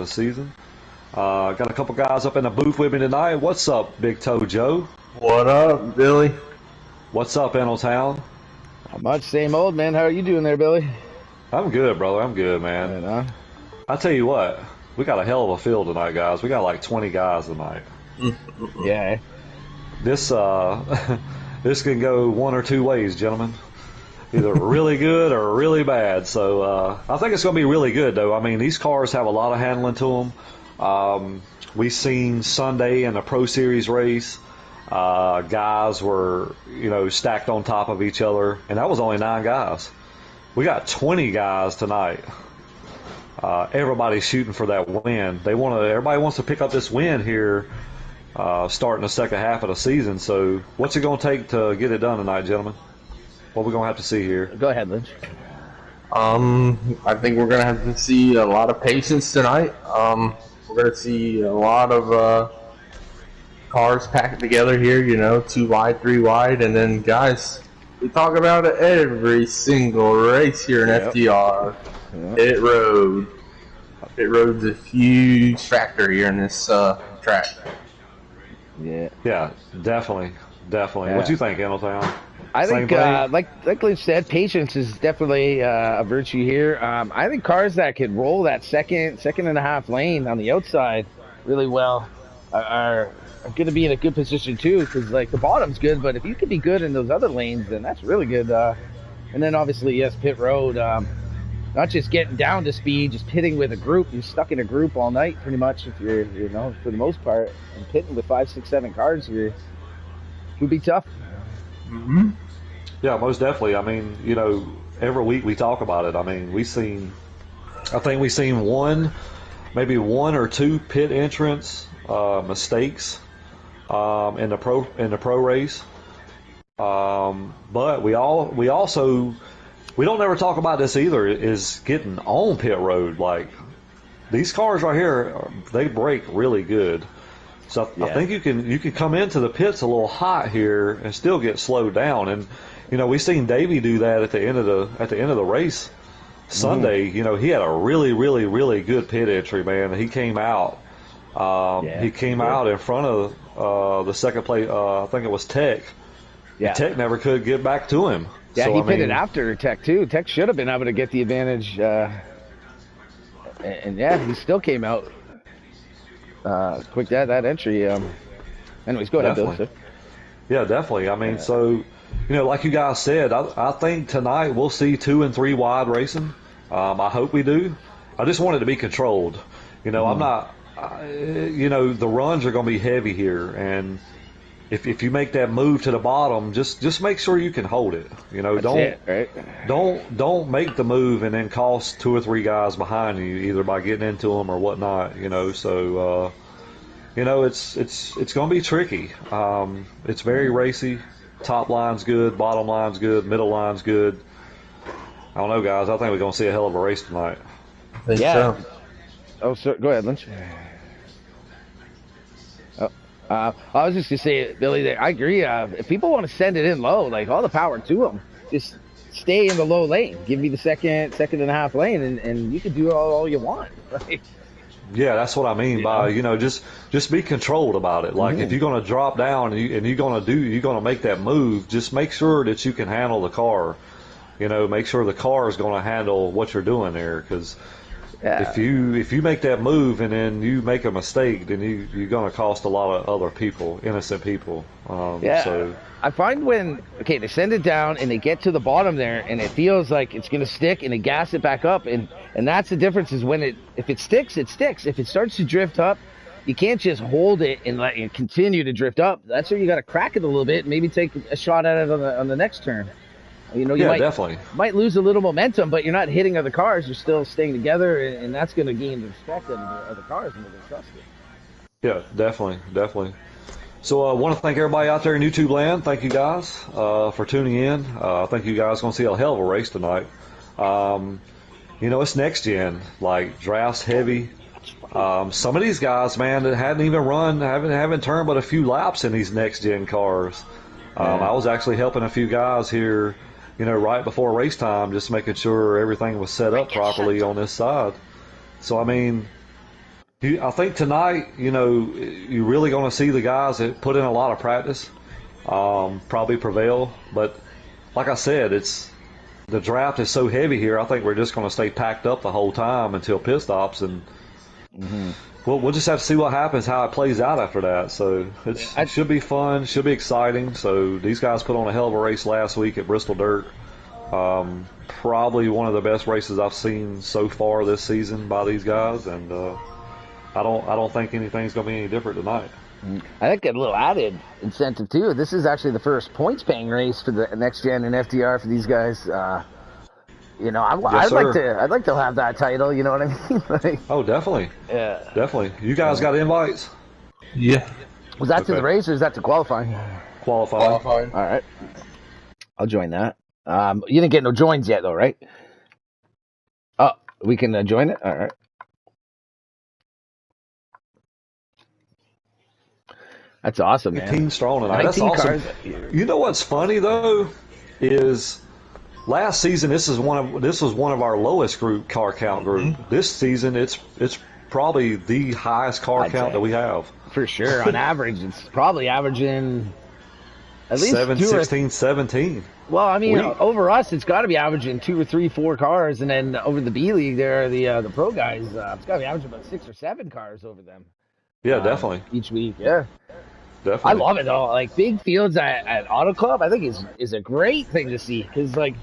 the season. Got a couple guys up in the booth with me tonight. What's up, Big Toe Joe? What up, Billy? What's up, Town? Not much, same old, man. How are you doing there, Billy? I'm good, brother. I'm good, man. Right on. I tell you what, we got a hell of a field tonight, guys. We got like 20 guys tonight. Yeah. This this can go one or two ways, gentlemen. Either really good or really bad. So I think it's going to be really good, though. I mean, these cars have a lot of handling to them. We seen Sunday in the Pro Series race. Guys were, stacked on top of each other, and that was only 9 guys. We got 20 guys tonight. Everybody's shooting for that win. Everybody wants to pick up this win here, starting the second half of the season. So, what's it going to take to get it done tonight, gentlemen? What are we going to have to see here? Go ahead, Lynch. I think we're gonna have to see a lot of patience tonight. We're gonna see a lot of cars packed together here. 2 wide, 3 wide, and then guys, we talk about it every single race here in FTR. Yep. Pit road. Pit road's a huge factor here in this track. Yeah. Yeah, definitely. Yeah. What do you think, Town? I think, like Lynch said, patience is definitely a virtue here. I think cars that can roll that second and a half lane on the outside really well are going to be in a good position too, because like the bottom's good, but if you can be good in those other lanes, then that's really good. And then obviously, yes, pit road, not just getting down to speed, just pitting with a group. You're stuck in a group all night pretty much if you're, for the most part, and pitting with 5, 6, 7 cars here could be tough. Mm-hmm. Yeah, most definitely. I mean, every week we talk about it. I mean, I think we've seen maybe 1 or 2 pit entrance mistakes in the pro race. But we don't ever talk about this either, is getting on pit road. Like, these cars right here, they break really good. So I think you can come into the pits a little hot here and still get slowed down. And we seen Davey do that at the end of the race Sunday. He had a really, really, really good pit entry, man. He came out. He came out in front of the second place. I think it was Tech. Yeah. Tech never could get back to him. Yeah, so, he pitted after Tech too. Tech should have been able to get the advantage, and he still came out quick that entry. Anyways, go ahead, Bill. Sir. Yeah, definitely. I mean, so like you guys said, I think tonight we'll see 2 and 3 wide racing. I hope we do. I just want it to be controlled. I'm not. The runs are going to be heavy here, and if you make that move to the bottom, just make sure you can hold it. Don't make the move and then cost 2 or 3 guys behind you, either by getting into them or whatnot. So it's going to be tricky. It's very racy. Top line's good, bottom line's good, middle line's good. I don't know, guys. I think we're going to see a hell of a race tonight. I think so. Oh, sir, go ahead, Lynch. I was just going to say, Billy, I agree. If people want to send it in low, like, all the power to them. Just stay in the low lane. Give me the second and a half lane, and you can do all you want. Right? Yeah, that's what I mean by, just be controlled about it. Like, if you're going to drop down and you're going to make that move, just make sure that you can handle the car. Make sure the car is going to handle what you're doing there, because if you make that move and then you make a mistake, then you're going to cost a lot of other people, innocent people. So I find when they send it down and they get to the bottom there and it feels like it's going to stick and they gas it back up, and that's the difference, is when if it sticks, it sticks. If it starts to drift up, you can't just hold it and let it continue to drift up. That's where you got to crack it a little bit and maybe take a shot at it on the next turn. You definitely might lose a little momentum, but you're not hitting other cars. You're still staying together, and that's going to gain the respect of the other cars and they'll trust you. Yeah, definitely. So I want to thank everybody out there in YouTube land. Thank you guys for tuning in. I think you guys are going to see a hell of a race tonight. It's next gen, like drafts heavy. Some of these guys, man, that hadn't even haven't turned but a few laps in these next gen cars. I was actually helping a few guys here, right before race time, just making sure everything was set up properly on this side. So, I mean, I think tonight, you're really going to see the guys that put in a lot of practice probably prevail. But like I said, the draft is so heavy here. I think we're just going to stay packed up the whole time until pit stops, and we'll just have to see what happens, how it plays out after that. So it should be fun, should be exciting. So these guys put on a hell of a race last week at Bristol Dirt. Probably one of the best races I've seen so far this season by these guys, and I don't think anything's going to be any different tonight. I think a little added incentive too. This is actually the first points paying race for the next gen and FTR for these guys. I'd like to have that title. You know what I mean? Like, oh, definitely. Yeah, definitely. You guys got invites? Yeah. Was that to the race or is that to qualifying? Qualifying. All right, I'll join that. You didn't get no joins yet though, right? Oh, we can join it. All right. That's awesome, man. 18 strong tonight. That's awesome. You know what's funny though is last season this was one of our lowest car count group. This season it's probably the highest car count that we have. For sure. On average, it's probably averaging at least 16, 17. Well, I mean, over us, it's got to be averaging 2 or 3, 4 cars, and then over the B League, there, the pro guys, it's got to be averaging about 6 or 7 cars over them. Yeah, definitely. Each week, yeah. Definitely. I love it though. Like big fields at Auto Club, I think is a great thing to see because like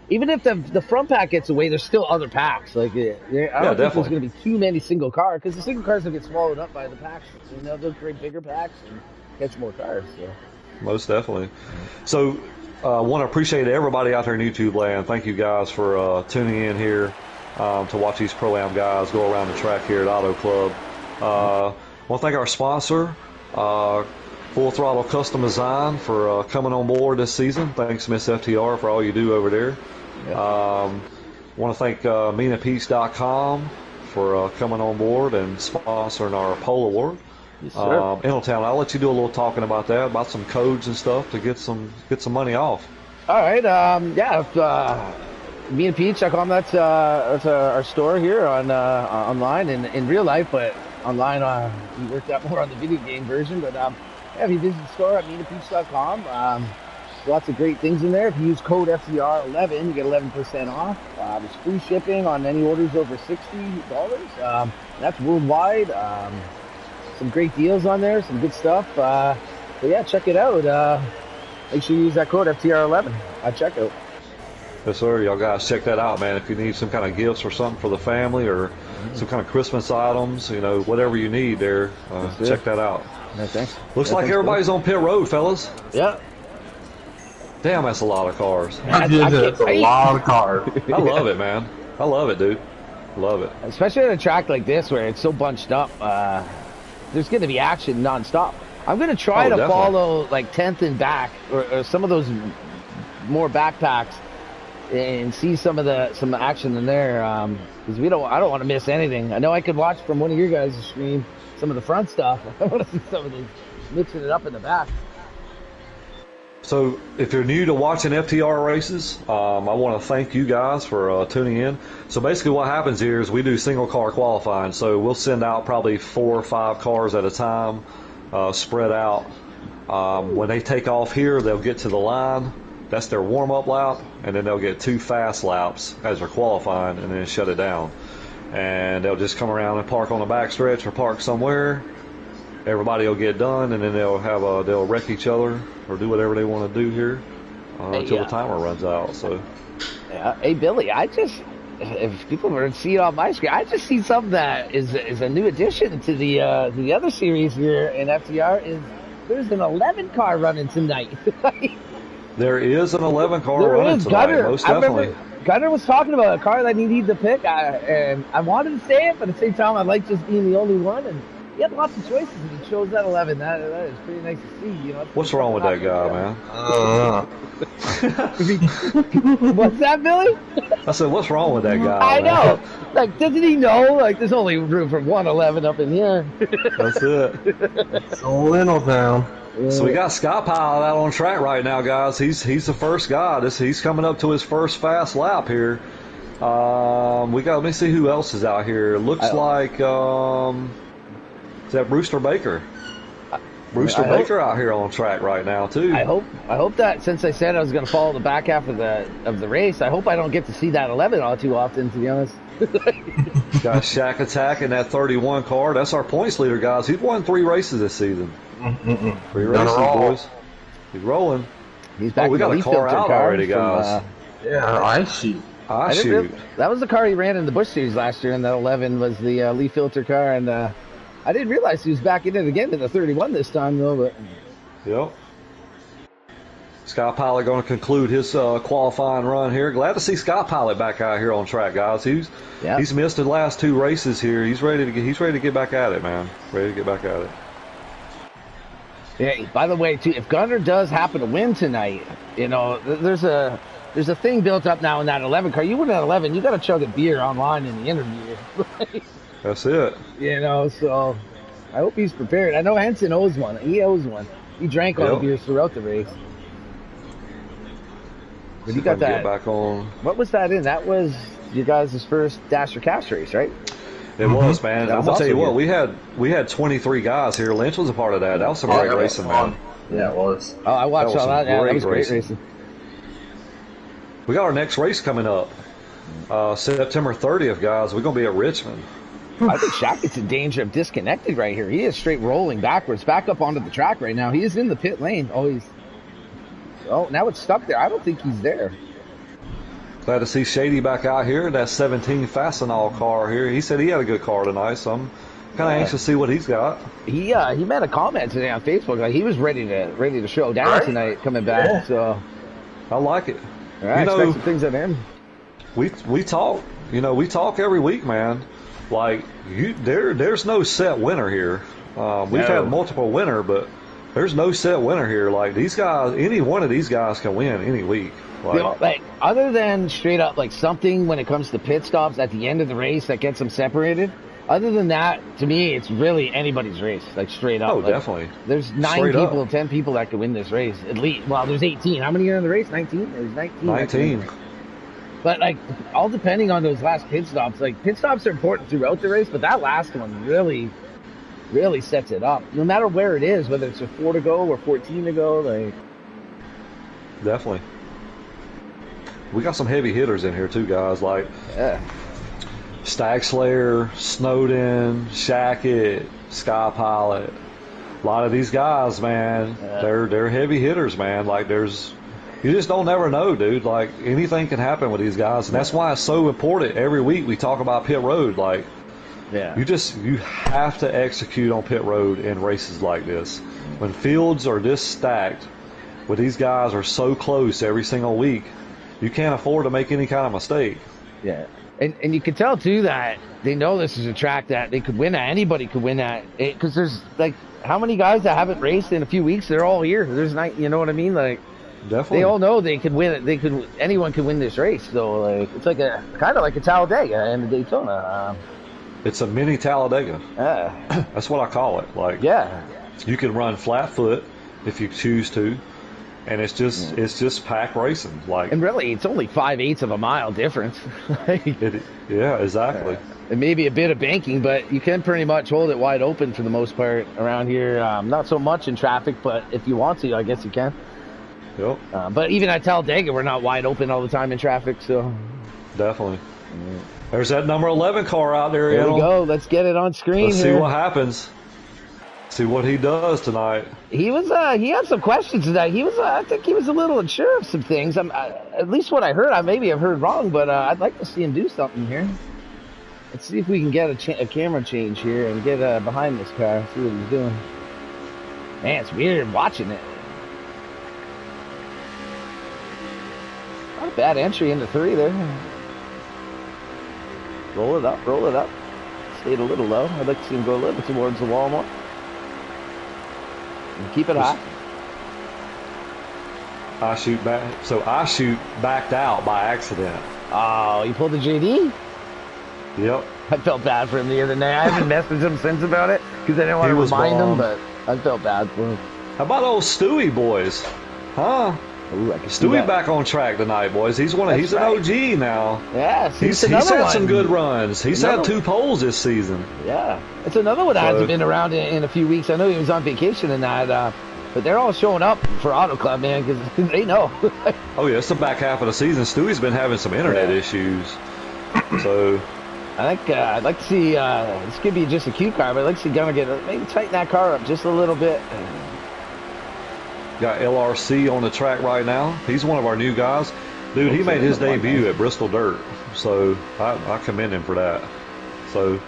even if the front pack gets away, there's still other packs. Like I don't think there's going to be too many single cars because the single cars will get swallowed up by the packs. They'll create bigger packs and catch more cars. So. Most definitely. So I want to appreciate everybody out there in YouTube land. Thank you guys for tuning in here to watch these Pro-Am guys go around the track here at Auto Club. I want to thank our sponsor, Full Throttle Custom Design, for coming on board this season. Thanks, Miss FTR, for all you do over there. Want to thank MinaPeace.com for coming on board and sponsoring our Pole Award. Yes, sir. Town, I'll let you do a little talking about that, about some codes and stuff to get some money off. All right. Mina Peach.com. That's our store here on online and in real life, but online we worked out more on the video game version. But if you visit the store at MinaPeach.com, lots of great things in there. If you use code FTR11, you get 11% off. There's free shipping on any orders over $60. That's worldwide. Some great deals on there, some good stuff. But yeah, check it out. Make sure you use that code FTR11 at checkout. Yes, sir. Y'all guys check that out, man. If you need some kind of gifts or something for the family or some kind of Christmas items, whatever you need there, check that out. Yeah, thanks. Looks like everybody's on pit road, fellas. Yeah. Damn, that's a lot of cars. That's a lot of cars. I love it, man. I love it, dude. Love it. Especially at a track like this where it's so bunched up. There's going to be action nonstop. I'm going to try to follow like 10th and back or some of those more backpacks and see some action in there because I don't want to miss anything. I know I could watch from one of your guys' stream some of the front stuff. I want to see some of these mixing it up in the back. So if you're new to watching FTR races, I want to thank you guys for tuning in. So basically what happens here is we do single car qualifying. So we'll send out probably 4 or 5 cars at a time, spread out. When they take off here, they'll get to the line. That's their warm-up lap, and then they'll get 2 fast laps as they're qualifying and then shut it down. And they'll just come around and park on the backstretch or park somewhere. Everybody will get done, and then they'll wreck each other or do whatever they want to do here until the timer runs out. So, hey Billy, if people were to see it on my screen, I just see something that is a new addition to the other series here in FTR. There's an 11 car running tonight. There is an 11 car running tonight. Most definitely. Gunner was talking about a car that he needed to pick, and I wanted to say it, but at the same time, I like just being the only one. And he had lots of choices, and he chose that 11. That is pretty nice to see. What's wrong with that guy, man? What's that, Billy? I said, what's wrong with that guy? I know. Like, doesn't he know? Like, there's only room for 111 up in here. That's it. It's a little town. So we got Sky Pilot out on track right now, guys. He's the first guy. He's coming up to his first fast lap here. Let me see who else is out here. Looks like, is that Brewster Baker? Brewster Baker out here on track right now too. I hope that, since I said I was going to follow the back half of the race, I hope I don't get to see that 11 all too often, to be honest. Got Shack Attack in that 31 car. That's our points leader, guys. He's won 3 races this season. 3 races, boys. He's rolling. He's back. We got a car out already, guys. Yeah, Ice Sheet. Ice Sheet. That was the car he ran in the Busch Series last year, and that 11 was the leaf filter car, and I didn't realize he was back in it again to the 31 this time, though. But yep. Sky Pilot going to conclude his qualifying run here. Glad to see Sky Pilot back out here on track, guys. He's missed the last 2 races here. He's ready to get back at it, man. Ready to get back at it. Yeah. By the way, too, if Gunner does happen to win tonight, you know, there's a thing built up now in that 11 car. You win that 11, you got to chug a beer online in the interview. That's it. You know, so I hope he's prepared. I know Henson owes one. He owes one. He drank all the beers throughout the race. But you got that. Back on. What was that in? That was you guys' first Dash Cash race, right? It was, man. I'm gonna tell you what, we had 23 guys here. Lynch was a part of that. That was some great racing, man. Yeah, it was. Oh, I watched all that. Yeah, that was great racing. We got our next race coming up, September 30th, guys. We're gonna be at Richmond. I think Shackett's in danger of disconnected right here. He is straight rolling backwards, back up onto the track right now. He is in the pit lane. Oh, now it's stuck there. I don't think he's there. Glad to see Shady back out here in that 17 Fastenal car here. He said he had a good car tonight, so I'm kind of anxious to see what he's got. He made a comment today on Facebook, like he was ready to show down tonight coming back. Yeah. So I like it. I expect some things of him. We talk, we talk every week, man. Like there's no set winner here. We've had multiple winner, but there's no set winner here. Like these guys, any one of these guys can win any week. Like other than straight up like something when it comes to pit stops at the end of the race that gets them separated. Other than that, to me, it's really anybody's race. Like straight up. Oh, like, definitely. There's 10 people that can win this race at least. Well, there's 18. How many are in the race? 19. There's 19. 19. But like all depending on those last pit stops. Like pit stops are important throughout the race, but that last one really sets it up. No matter where it is, whether it's a 4 to go or 14 to go, like. Definitely. We got some heavy hitters in here too, guys. Like Stag Slayer, Snowden, Shackett, Sky Pilot. A lot of these guys, man, they're heavy hitters, man. Like you just don't never know, dude. Like anything can happen with these guys, and that's why it's so important. Every week we talk about pit road. Like, you have to execute on pit road in races like this. When fields are this stacked, where these guys are so close every single week, you can't afford to make any kind of mistake. Yeah. And you can tell, too, that they know this is a track that they could win at. Anybody could win at. Because there's, like, how many guys that haven't raced in a few weeks? They're all here. There's not, you know what I mean? Like, definitely. They all know they could win it. Anyone can win this race. So, like, it's like kind of like a Talladega and a Daytona. It's a mini Talladega. That's what I call it. Like, you can run flat foot if you choose to. And it's just pack racing, like. And really, it's only 5/8 of a mile difference. Exactly. It may be a bit of banking, but you can pretty much hold it wide open for the most part around here. Not so much in traffic, but if you want to, I guess you can. Yep. But even at Talladega, we're not wide open all the time in traffic, so. Definitely. There's that number 11 car out there. There we go. Let's get it on screen. Let's see what happens. See what he does tonight. He had some questions tonight. I think he was a little unsure of some things. At least what I heard. I've heard wrong, but I'd like to see him do something here. Let's see if we can get a camera change here and get behind this car. See what he's doing. Man, it's weird watching it. Not a bad entry into 3 there. Roll it up. Stayed a little low. I'd like to see him go a little bit towards the wall more. Keep it high. I shoot backed out by accident. Oh, you pulled the JD? Yep. I felt bad for him the other night. I haven't messaged him since about it because I didn't want to remind him, but I felt bad for him. How about old Stewie boys? Huh? Ooh, I can see Stewie that. back on track tonight, boys. He's That's he's an right. OG now. Yeah, He's had some good runs. He's had 2 poles this season. Yeah, it's another one that hasn't been around in a few weeks. I know he was on vacation and that, but they're all showing up for Auto Club, man, because they know. Oh yeah, it's the back half of the season. Stewie's been having some internet issues, so I think I'd like to see. This could be just a cue car, but I'd like to see Gunner maybe tighten that car up just a little bit. got LRC on the track right now. He's one of our new guys. Dude, he made his debut at Bristol Dirt, so I commend him for that. So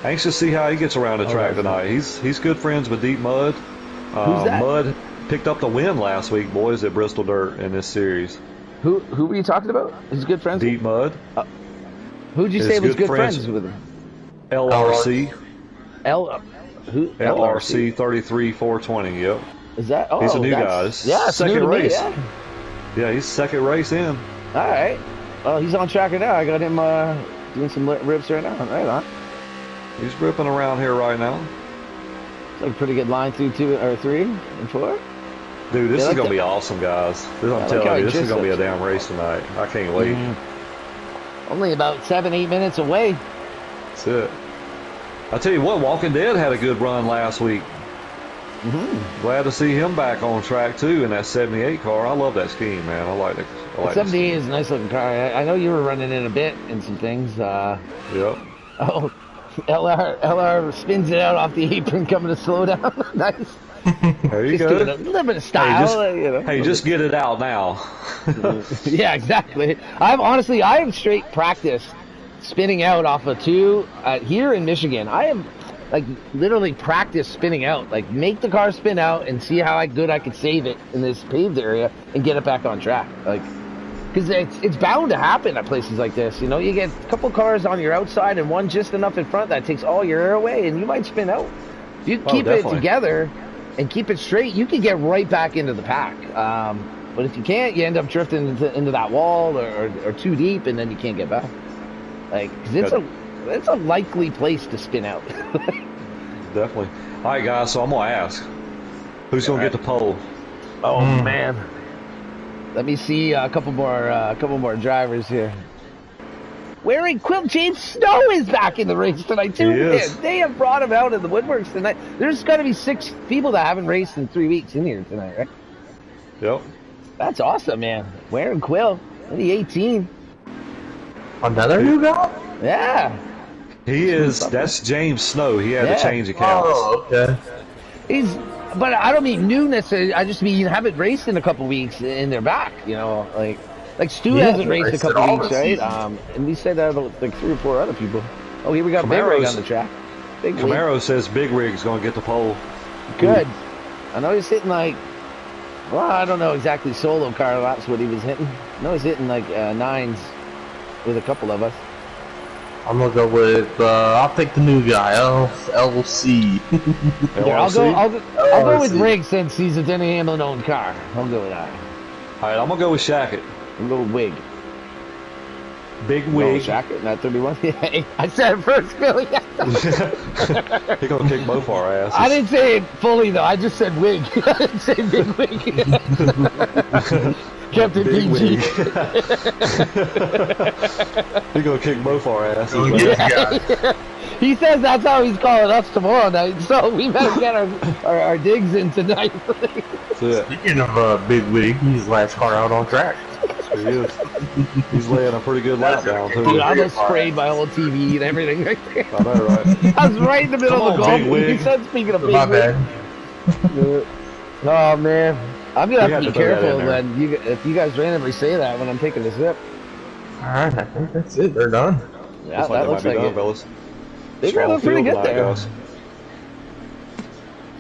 anxious to see how he gets around the track tonight. He's good friends with Deep Mud. Who's that? Mud picked up the win last week, boys, at Bristol Dirt in this series. Who were you talking about? His good friends? Deep Mud. Who'd you say was good friends with him? LRC. Who? LRC 33420. Yep. Is that? Oh, he's a new that's, guy. Yeah, second race. Yeah, he's second race in. All right. Well, he's on track right now. I got him doing some rips right now. Right on. He's ripping around here right now. It's like a pretty good line through 2 or 3 and 4. Dude, this is going to be awesome, guys. I'm telling you, this is going to be a damn race tonight. I can't wait. Only about 7-8 minutes away. That's it. I tell you what, Walking Dead had a good run last week. Glad to see him back on track too in that 78 car. I love that scheme, man. I like it. The 78 is a nice looking car. I know you were running in a bit in some things. Yep. Oh, LR spins it out off the apron, coming to slow down. Nice. There you just go. doing a little bit of style. Hey, just get it out now. Yeah, exactly. I have straight practice spinning out off of 2 here in Michigan. I am like literally practice spinning out, like make the car spin out and see how good I could save it in this paved area and get it back on track. Like, because it's bound to happen at places like this. You know, you get a couple cars on your outside and one just enough in front that takes all your air away, and you might spin out. If you keep it together and keep it straight, you can get right back into the pack. But if you can't, you end up drifting into that wall or too deep, and then you can't get back. Like, because it's a likely place to spin out. Definitely. All right, guys. So I'm gonna ask, who's gonna get the pole? Oh man. Let me see a couple more drivers here. Wearing Quill, James Snow is back in the race tonight too. They have brought him out in the woodworks tonight. There's got to be 6 people that haven't raced in 3 weeks in here tonight, right? Yep. That's awesome, man. Wearing Quill, only 18. Another new guy? Yeah. He is. That's James Snow. He had to change accounts. Oh, okay. But I don't mean new necessarily. I just mean haven't raced in a couple weeks and they're back. You know, like Stu hasn't raced a couple weeks, right? And we said that about like 3 or 4 other people. Oh, here we got Big Rig on the track. Camaro says Big Rig's going to get the pole. Good. I know he's hitting like, well, I don't know exactly solo car laps what he was hitting. I know he's hitting like 9s with a couple of us. I'm gonna go with I'll take the new guy, LC. Yeah, I'll go with Rig since he's a Denny Hamlin owned car. I'll go with that. All right, I'm gonna go with Shackett. I'll go with Wig. Big Wig. Shackett, not 31. Yeah, I said it first, Billy. He's gonna kick both our asses. I didn't say it fully though. I just said Wig. I didn't say Big Wig. Captain PG. He's gonna kick both our asses. He says that's how he's calling us tomorrow night, so we better get our digs in tonight. Speaking of Big Wig, he's the last car out on track. He is. He's laying a pretty good lap down too. Dude, I almost sprayed my whole TV and everything right there. I know, right? I was right in the middle of the golf. He said, speaking of Big Wig. Oh man. I'm gonna have to be careful if you guys randomly say that when I'm taking a sip. Alright, I think that's it. They're done. Yeah, that looks like it. Fellas. They look pretty good there.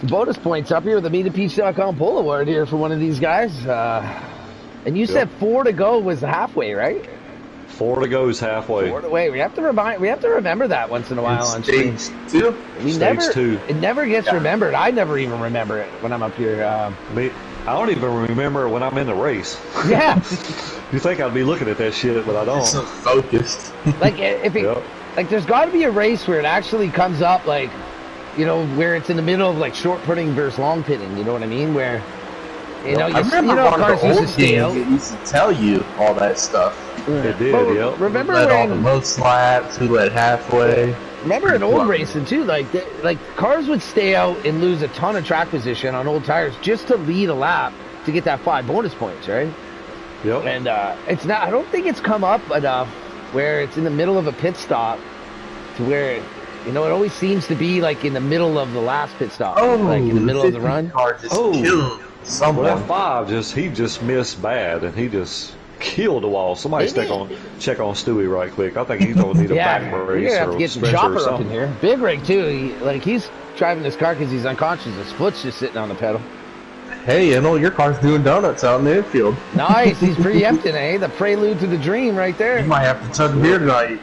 Bonus points up here with the MeetAPeach.com Pole Award here for one of these guys. And you said 4 to go was halfway, right? 4 to go is halfway. 4 to wait. We have to remember that once in a while on stage 2. Stage 2. It never gets remembered. I never even remember it when I'm up here. I don't even remember when I'm in the race. Yeah. You think I'd be looking at that shit, but I don't. So focused. Like like there's got to be a race where it actually comes up, like, you know, where it's in the middle of like short putting versus long pitting. You know what I mean? Where You know, I remember one of cars the used to old stay games out. that used to tell you all that stuff. It did, Well, yep. remember Who led all the when? most laps, who led halfway. Remember in old racing too, like cars would stay out and lose a ton of track position on old tires just to lead a lap to get that 5 bonus points, right? Yep. And it's not. I don't think it's come up enough where it's in the middle of a pit stop to where it always seems to be like in the middle of the last pit stop, like in the middle of the run. Car just killed someone. Well, that 5 he just missed bad, and he just killed the wall. Somebody check on Stewie right quick. I think he's gonna need a back brace you're gonna have or to get some stretcher or chopper up something. in here. Big rig too. He's driving this car because he's unconscious. His foot's just sitting on the pedal. Hey, your car's doing donuts out in the infield. Nice. He's preempting, eh? The prelude to the dream right there. You might have to chug beer tonight.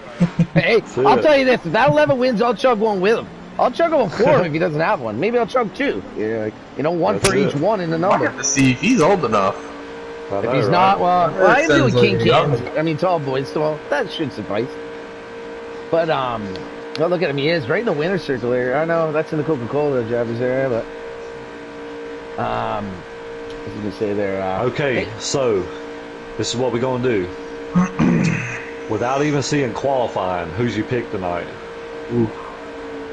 Hey, I'll tell you this. If that 11 wins, I'll chug one with him. I'll chug him for him if he doesn't have one. Maybe I'll chug 2. Yeah, one That's for each one in the I number. have to see if he's old enough. If he's not, well, I am doing sounds king like cans. young. I mean, tall boys, so that should suffice. But, well, look at him. He is right in the winner's circle here. I know that's in the Coca-Cola drivers there, but, what was you gonna say there? Okay, so this is what we're gonna do. Without even seeing qualifying, who's you pick tonight? Ooh.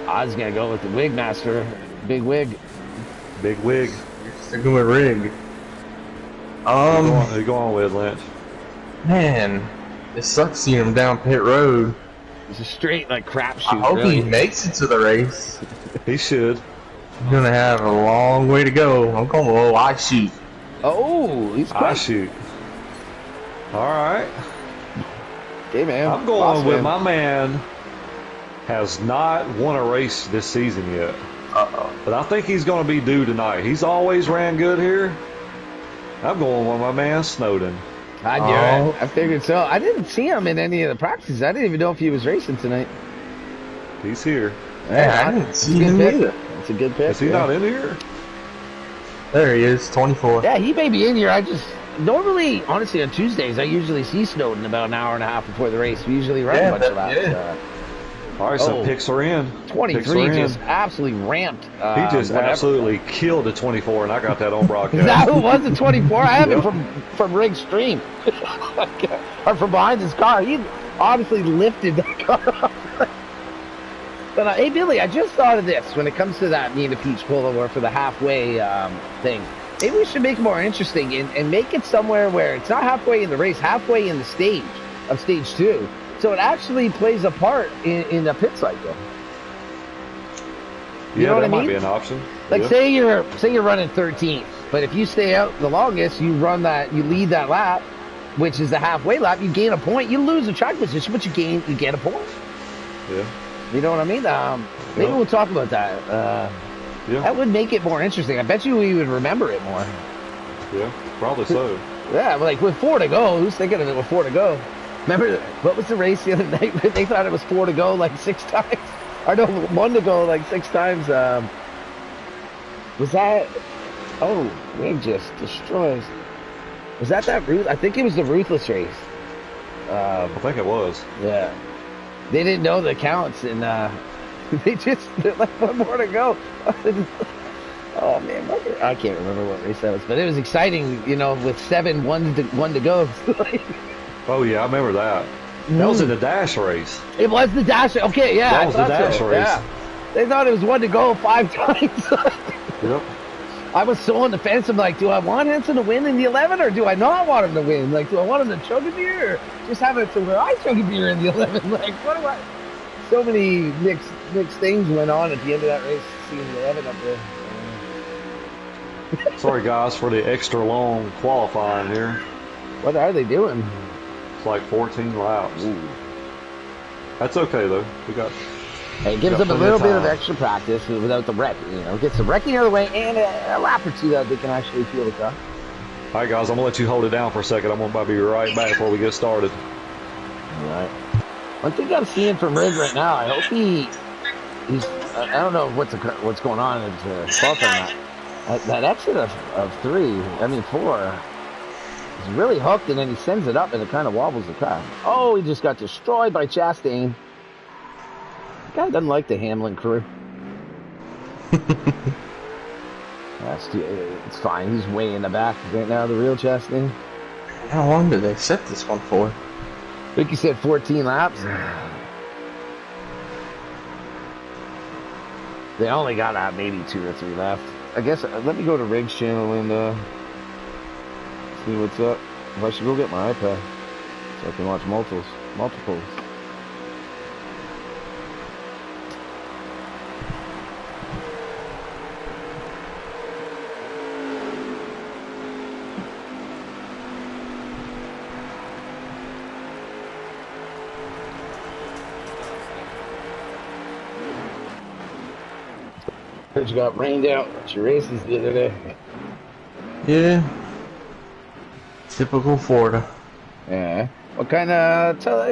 I was gonna go with the Wig Master, Big Wig. Big Wig. Sticking with rig. Who you going with, Lynch? Man, it sucks seeing him down pit road. It's a straight crapshoot. I hope really. he makes it to the race. He should. He's gonna have a long way to go. I'm going with I shoot. Oh, he's quick. I shoot. All right. Hey, man. I'm going with my man. Has not won a race this season yet. But I think he's going to be due tonight. He's always ran good here. I'm going with my man Snowden. I figured so. I didn't see him in any of the practices. I didn't even know if he was racing tonight. He's here. Yeah, I didn't see him either. It's a good pick. Is he not in here? There he is, 24. Yeah, he may be in here. I just normally, honestly, on Tuesdays, I usually see Snowden about an hour and a half before the race. We usually run a bunch of laps. All right, so picks are in. 23 just absolutely ramped. He just absolutely killed the 24, and I got that on broadcast. Is that who was the 24? I have it from Rig's stream. Or from behind his car. He honestly lifted the car up. But, hey, Billy, I just thought of this when it comes to that Me and the Peach Polo or for the halfway thing. Maybe we should make it more interesting and make it somewhere where it's not halfway in the race, halfway in the stage of stage 2. So it actually plays a part in the pit cycle. You know what I mean? Might be an option. Like say you're running 13th, but if you stay out the longest, you lead that lap, which is the halfway lap. You gain a point. You lose a track position, but you get a point. Yeah. You know what I mean? Maybe we'll talk about that. That would make it more interesting. I bet you we would remember it more. Yeah, probably so. Yeah, like with 4 to go, who's thinking of it with 4 to go? Remember, what was the race the other night where they thought it was 4 to go like 6 times? Or no, 1 to go like 6 times. Was that... Oh, Rig just destroys. Was that Ruth? I think it was the Ruthless race. I think it was. Yeah. They didn't know the counts, and they're like 1 more to go. Oh man, I can't remember what race that was, but it was exciting, with 1 to go. Oh yeah, I remember that. That was in the dash race. It was the dash. Okay, yeah, that was the dash race. Yeah. They thought it was 1 to go 5 times. Yep. I was so on the fence. I'm like, do I want Henson to win in the 11, or do I not want him to win? Like, do I want him to chug a beer, or just have it to where I chug a beer in the 11? Like, what do I? So many mixed things went on at the end of that race. Seeing the 11 up there. Sorry guys for the extra long qualifying here. What are they doing? It's like 14 laps. Ooh. That's okay though. It gives them a little bit of extra practice without the wreck. Gets the wrecking out of the way and a lap or 2 that they can actually feel the car. All right, guys, I'm gonna let you hold it down for a second. I'm gonna be right back before we get started. All right. One thing I'm seeing from Rig right now, I hope he's. I don't know what's going on in the fault on that. That exit of 4 is really hooked, and then he sends it up, and it kind of wobbles the car. Oh, he just got destroyed by Chastain. The guy doesn't like the Hamlin crew. It's fine. He's way in the back right now, the real Chastain. How long did they set this one for? Ricky said 14 laps. They only got maybe 2 or 3 left. I guess, let me go to Riggs channel and see what's up. I should go get my iPad so I can watch multiples. Heard you got rained out at your races the other day. Yeah. Typical Florida. Yeah. What kind of tell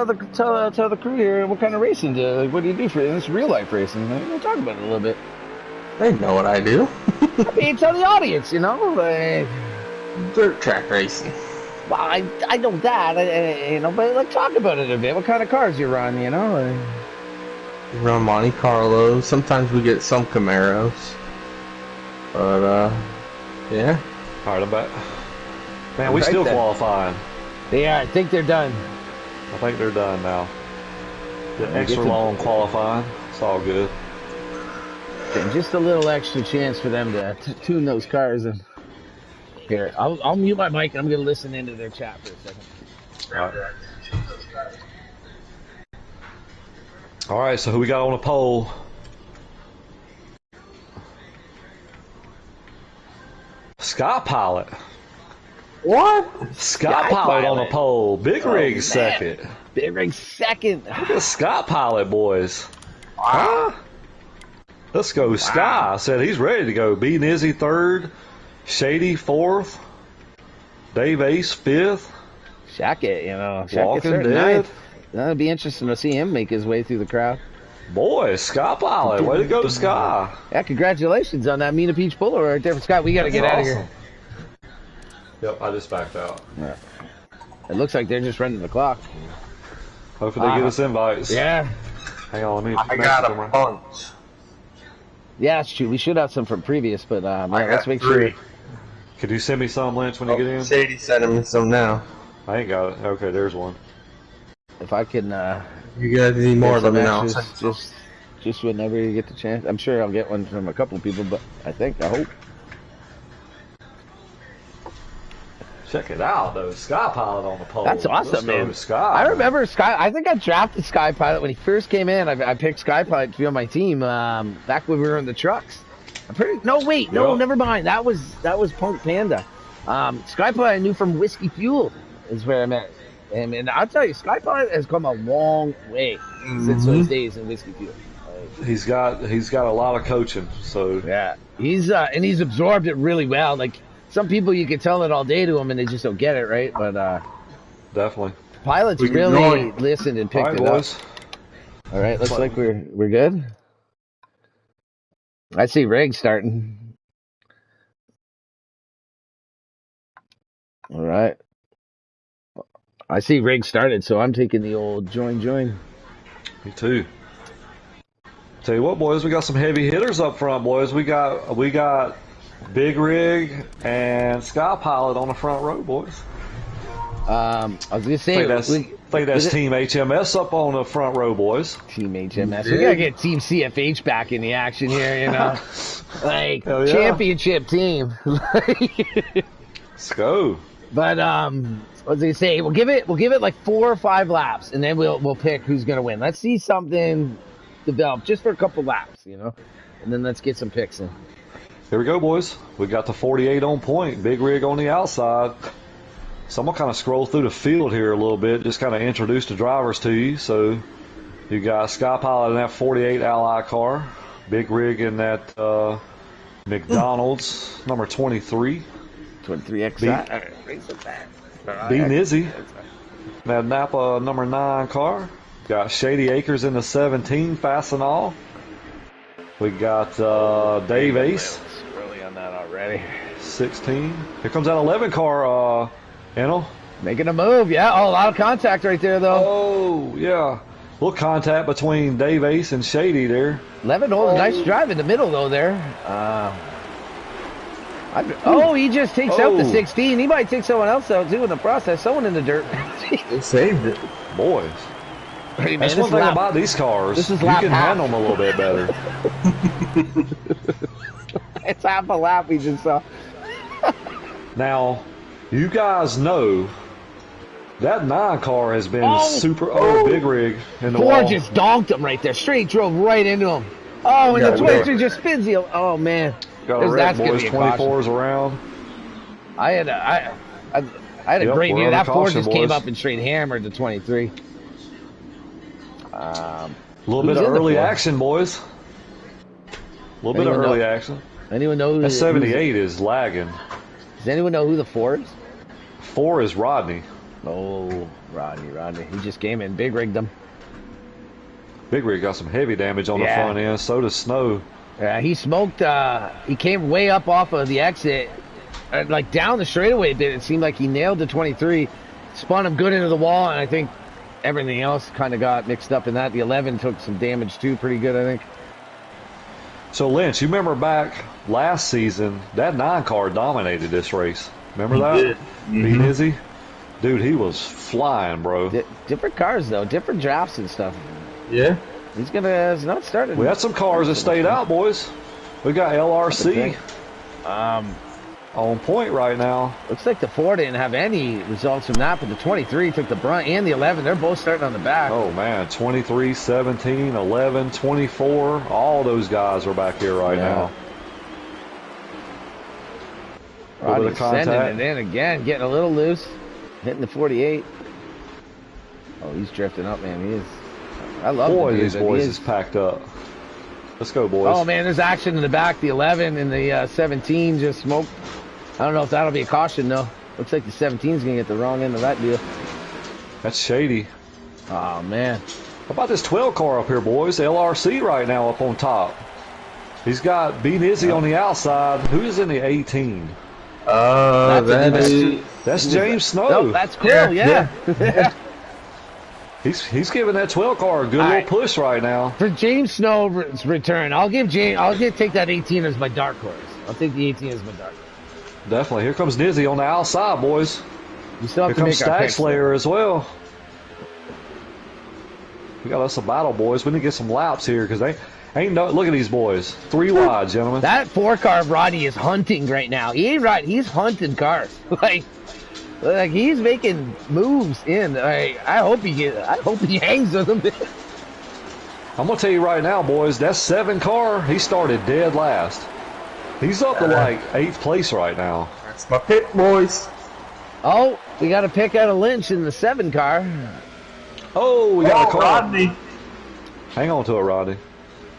the crew here what kind of racing do? Like, what do you do for it? It's real life racing. We'll talk about it a little bit. They know what I do. I mean, tell the audience, like dirt track racing. Well, I know that, but like talk about it a bit. What kind of cars you run, We run Monte Carlo. Sometimes we get some Camaros. But yeah. All right, I'm back. Man, we still qualifying. Yeah, I think they're done. I think they're done now. The extra long qualifying. It's all good. And just a little extra chance for them to tune those cars. And here, I'll mute my mic and I'm going to listen into their chat for a second. All right. All right, so who we got on the pole? Sky Pilot. What? Sky Pilot on the pole. Big Rig second. Big Rig second. Look at Sky Pilot, boys. Huh? Let's go, Sky. Said he's ready to go. B Nizzy third. Shady fourth. Dave Ace fifth. Shackett, Walking Shackett's Dead. ninth. That'd be interesting to see him make his way through the crowd. Boy, Sky Pilot. Way to go, Sky. Yeah, congratulations on that Mina Peach Polo right there for Scott. We got to get out of here. Yep, I just backed out. Yeah. It looks like they're just running the clock. Hopefully they get us invites. Yeah. Hang on, let me. I got a bunch. Yeah, it's true. We should have some from previous, but let's make 3. sure. Could you send me some, Lynch, when you get in? Shady sending me some now. I ain't got it. Okay, there's one. If I can. You guys need more, let me know. Just whenever you get the chance. I'm sure I'll get one from a couple of people, but I hope. Check it out, though. Sky Pilot on the pole. That's awesome, man. Sky. I remember Sky. I think I drafted Sky Pilot when he first came in. I picked Sky Pilot to be on my team back when we were in the trucks. No, never mind. That was Punk Panda. Sky Pilot I knew from Whiskey Fuel is where I met him, and I'll tell you, Sky Pilot has come a long way since those days in Whiskey Fuel. He's got a lot of coaching, so yeah, he's absorbed it really well. Like some people, you can tell it all day to them, and they just don't get it, right? But definitely, pilots really listened and picked it up. All right, looks like we're good. I see Rig starting. All right, I see Rig started, so I'm taking the old join. Me too. Tell you what, boys, we got some heavy hitters up front, boys. We got Big Rig and Sky Pilot on the front row, boys. I was gonna say, I think that's Team HMS up on the front row, boys. Team HMS. We gotta get Team CFH back in the action here, like yeah. championship team. Let's go. But what was I gonna say? We'll give it like 4 or 5 laps, and then we'll pick who's gonna win. Let's see something develop just for a couple laps, and then let's get some picks in. Here we go, boys. We got the 48 on point. Big Rig on the outside. So I'm going to kind of scroll through the field here a little bit, just kind of introduce the drivers to you. So you got Sky Pilot in that 48 Ally car. Big Rig in that McDonald's number 23. 23XI. B Nizzy. That Napa number 9 car. Got Shady Acres in the 17, Fastenal. We got Dave Ace. Early on that already. 16. Here comes that 11 car, Enel. Making a move, yeah. Oh, a lot of contact right there, though. Oh, yeah. little contact between Dave Ace and Shady there. 11 holding a nice drive in the middle though there. He just takes out the 16. He might take someone else out too in the process. Someone in the dirt. They saved it. Boys. Hey, man, that's one thing about these cars. This is you can handle them a little bit better. It's half a lap we just saw. Now, you guys know that 9 car has been big rig in the Ford wall. just donked him right there. Straight drove right into him. Oh, and the 23 just spins the. Oh man. Got a wreck, boys. 24s around. I had a great view. That Ford just came up and straight hammered the 23. A little bit of early action, boys. A little bit of early action. Anyone know who that 78 is lagging? Does anyone know who the 4 is? 4 is Rodney. Oh, Rodney. He just came in, big rigged them. Big rig got some heavy damage on the front end. So does Snow. Yeah, he smoked. He came way up off of the exit, like down the straightaway a bit. It seemed like he nailed the 23, spun him good into the wall, and I think everything else kind of got mixed up in that. The 11 took some damage too, pretty good, I think. So Lynch, you remember back last season that 9 car dominated this race? Remember that? Beat Izzy? Dude, he was flying, bro. Different cars though, different drafts and stuff. Yeah. He's not started. We had some cars that stayed out, boys. We got LRC on point right now. Looks like the 4 didn't have any results from that, but the 23 took the brunt, and the 11. They're both starting on the back. Oh, man. 23, 17, 11, 24. All those guys are back here right now. Roddy's sending it in again, getting a little loose. Hitting the 48. Oh, he's drifting up, man. He is. I love these boys is packed up. Let's go, boys. Oh, man, there's action in the back. The 11 and the 17 just smoked. I don't know if that'll be a caution, though. Looks like the 17 is going to get the wrong end of that deal. That's shady. Oh, man. How about this 12 car up here, boys? LRC right now up on top. He's got Beat Izzy on the outside. Who's in the 18? That's James Snow. No, that's cool, yeah. He's giving that 12 car a good little push right now. For James Snow's return, take that 18 as my dark horse. I'll take the 18 as my dark horse. Definitely. Here comes Nizzy on the outside, boys. Here comes Stack Slayer as well. We got us a battle, boys. We need to get some laps here because they ain't no. Look at these boys. 3 wide, gentlemen. That 4 car of Rodney is hunting right now. He ain't right. He's hunting cars. Like he's making moves in. I hope he hangs with them. I'm gonna tell you right now, boys. That 7 car, he started dead last. He's up to like 8th place right now. That's my pick, boys. Oh, we got a pick out of Lynch in the 7 car. Oh, we got a car. Rodney. Hang on to it, Rodney.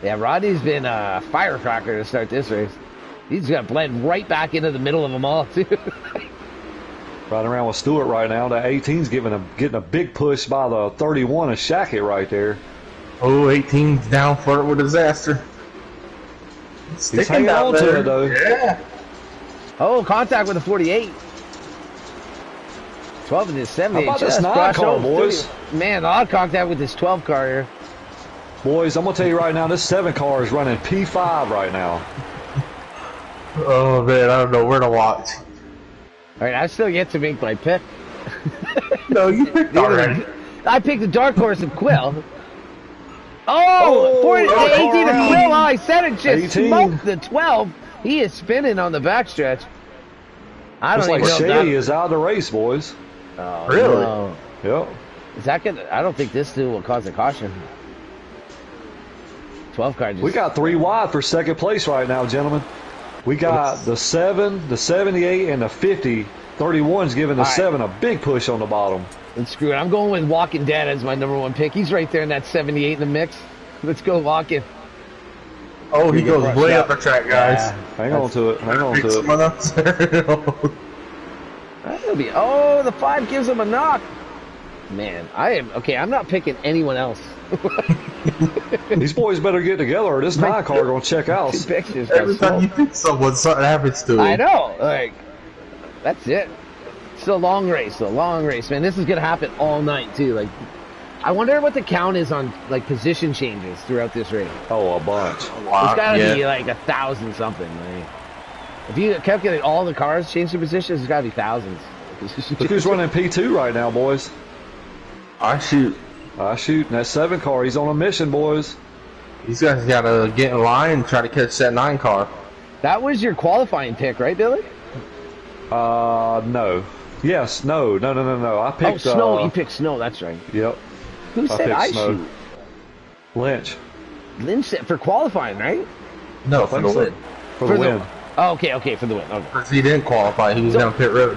Yeah, Rodney's been a firecracker to start this race. He's got blend right back into the middle of them all, too. Riding around with Stewart right now. That 18's getting a big push by the 31 of Shackett right there. Oh, 18's down for it with disaster. He's hanging on to it, though. Yeah. Oh, contact with the 48. 12 and his 78. How about this 9 car, boys? Man, odd contact with this 12 car here. Boys, I'm going to tell you right now, this 7 car is running P5 right now. Oh, man, I don't know where to watch. All right, I still yet to make my pick. No, you picked already. I picked the dark horse of Quill. Oh, 18 of Quill. Oh, I said it just 18. Smoked the 12. He is spinning on the backstretch. I don't Looks like even know Shady is out of the race, boys. Oh, really? No. Yep. Is that gonna? I don't think this dude will cause a caution. 12 car. We got 3 wide for 2nd place right now, gentlemen. We got the 7, the 78, and the 50. 31's giving the 7 a big push on the bottom. And screw it. I'm going with Walking Dead as my #1 pick. He's right there in that 78 in the mix. Let's go Walking. Oh, he goes way up the track, guys. Hang on to it. Hang on to it. That'll be. Oh, the 5 gives him a knock. Man, I'm not picking anyone else. These boys better get together or this 9 car gonna check out. Every time you pick someone, something happens to him. I know. Like, that's it. It's a long race, man. This is gonna happen all night too. Like, I wonder what the count is on like position changes throughout this race. Oh, a bunch. It's got to be like 1,000 something. Like, if you calculate all the cars changing positions, it's got to be thousands. Look who's running P2 right now, boys. I shoot. And that 7 car, he's on a mission, boys. These guys got to get in line and try to catch that 9 car. That was your qualifying pick, right, Billy? No. Yes, no. I picked... Snow. You picked Snow, that's right. Yep. Who said I Snow. shoot? Lynch. Lynch said for qualifying, right? No, for the win. For the win. Oh, okay, for the win. Okay. Because he didn't qualify. He was down pit road.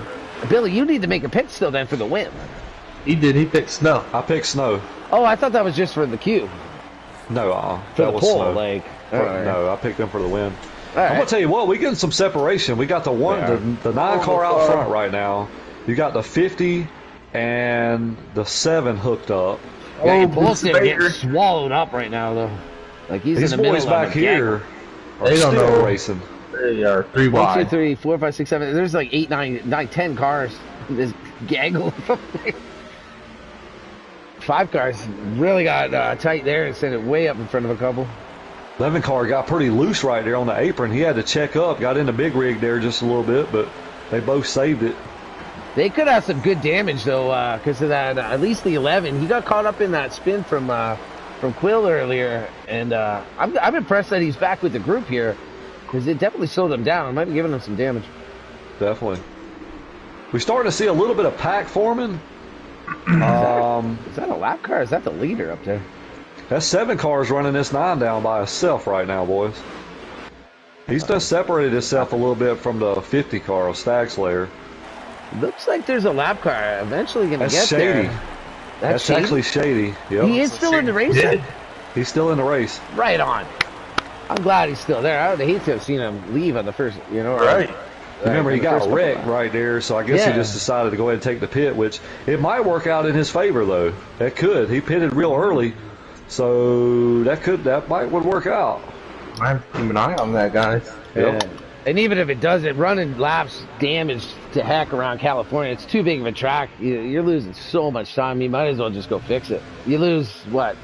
Billy, you need to make a pick still then for the win. He did. He picked Snow. I picked Snow. Oh, I thought that was just for the queue. No, for that the was pole, Snow. like. No, I picked them for the win. Right. I'm gonna tell you what, we getting some separation. We got the 9 car out front right now. You got the 50 and the 7 hooked up. Yeah, both getting swallowed up right now though. Like he's These in the middle boys back here are they don't still know. racing. They are 3 1, wide. 2, 3, 4, 5, 6, 7. There's like 8, 9, 10 cars. This gaggle. 5 cars really got tight there and sent it way up in front of a couple. 11 car got pretty loose right there on the apron. He had to check up, got in the big rig there just a little bit, but they both saved it. They could have some good damage though, because of that. At least the 11, he got caught up in that spin from Quill earlier, and I'm impressed that he's back with the group here, because it definitely slowed him down. It might be giving him some damage. Definitely. We're starting to see a little bit of pack forming. Is that a lap car? Or is that the leader up there? That 7 car is running this 9 down by himself right now, boys. He's just separated himself a little bit from the 50 car of Stag's Lair. Looks like there's a lap car eventually going to get shady. there. That's shady? Actually shady. Yep. He is still in the race. He's still in the race. Right on. I'm glad he's still there. I would hate to have seen him leave on the first, Right. Remember, he got wrecked right there, so I guess he just decided to go ahead and take the pit, which it might work out in his favor, though. That could. He pitted real early, so that would work out. I have to keep an eye on that, guys. Yep. Yeah. And even if it doesn't, running laps damaged to heck around California. It's too big of a track. You're losing so much time. You might as well just go fix it. You lose,